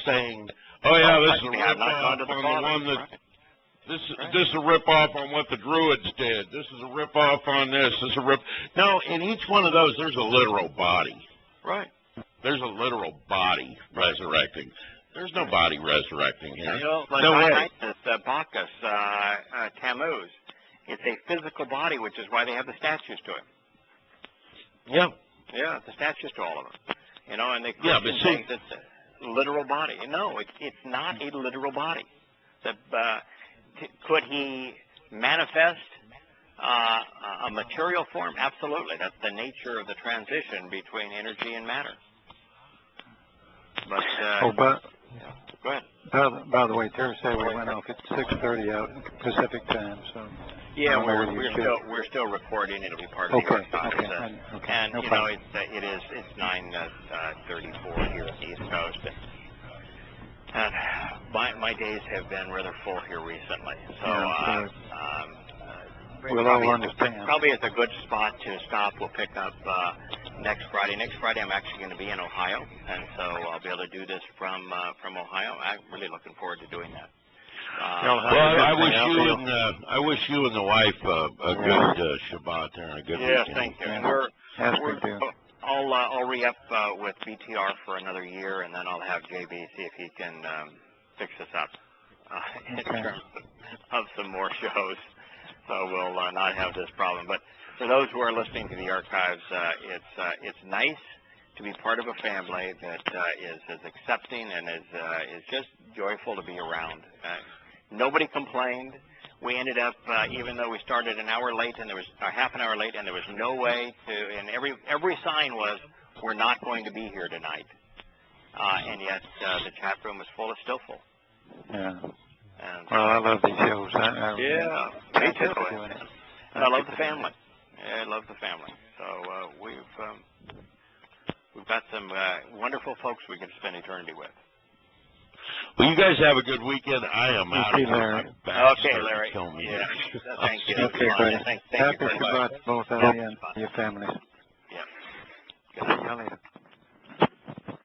Speaker 3: saying, oh, yeah, this is a rip-off on the one that... Right. This is a rip-off on what the Druids did. This is a rip-off on this. This is a rip... No, in each one of those, there's a literal body.
Speaker 1: Right.
Speaker 3: There's a literal body resurrecting. There's no body resurrecting here.
Speaker 1: You know, like Dionysus, Bacchus, Tammuz. It's a physical body, which is why they have the statues to him.
Speaker 3: Yeah.
Speaker 1: Yeah, the statues to all of them. You know, and they
Speaker 3: think
Speaker 1: it's a literal body. No, it's not a literal body. Could he manifest a material form? Absolutely. That's the nature of the transition between energy and matter. But, go ahead.
Speaker 2: By the way, Thursday we went off at 6:30 out Pacific time, so.
Speaker 1: Yeah, we're still recording. It'll be part of the archives.
Speaker 2: Okay.
Speaker 1: And you know, it's 9:34 here at the East Coast. And my days have been rather full here recently, so
Speaker 2: we'll all understand.
Speaker 1: Probably it's a good spot to stop. We'll pick up next Friday. Next Friday, I'm actually going to be in Ohio, and so I'll be able to do this from Ohio. I'm really looking forward to doing that.
Speaker 3: Well, I wish you and the wife a good Shabbat there and a good weekend.
Speaker 1: Yeah, thank you.
Speaker 2: And
Speaker 1: I'll re-up with BTR for another year, and then I'll have JB see if he can fix this up in terms of some more shows. So we'll not have this problem. But for those who are listening to the archives, it's nice to be part of a family that is accepting and is just joyful to be around. Nobody complained. We ended up, even though we started an hour late and there was half an hour late, and there was no way to. And every sign was, we're not going to be here tonight. And yet the chat room was full. It's still full.
Speaker 2: Yeah.
Speaker 1: And,
Speaker 2: well, I love these shows.
Speaker 1: Me too. And I love the family. Yeah, I love the family. So we've got some wonderful folks we can spend eternity with.
Speaker 3: Well, you guys have a good weekend. I am out of here.
Speaker 1: Okay, Larry. Yeah. Thank you.
Speaker 2: Okay, buddy.
Speaker 1: Thank
Speaker 2: Happy
Speaker 1: you
Speaker 2: Shabbat, both of you and your families.
Speaker 1: Yeah.
Speaker 2: Good night.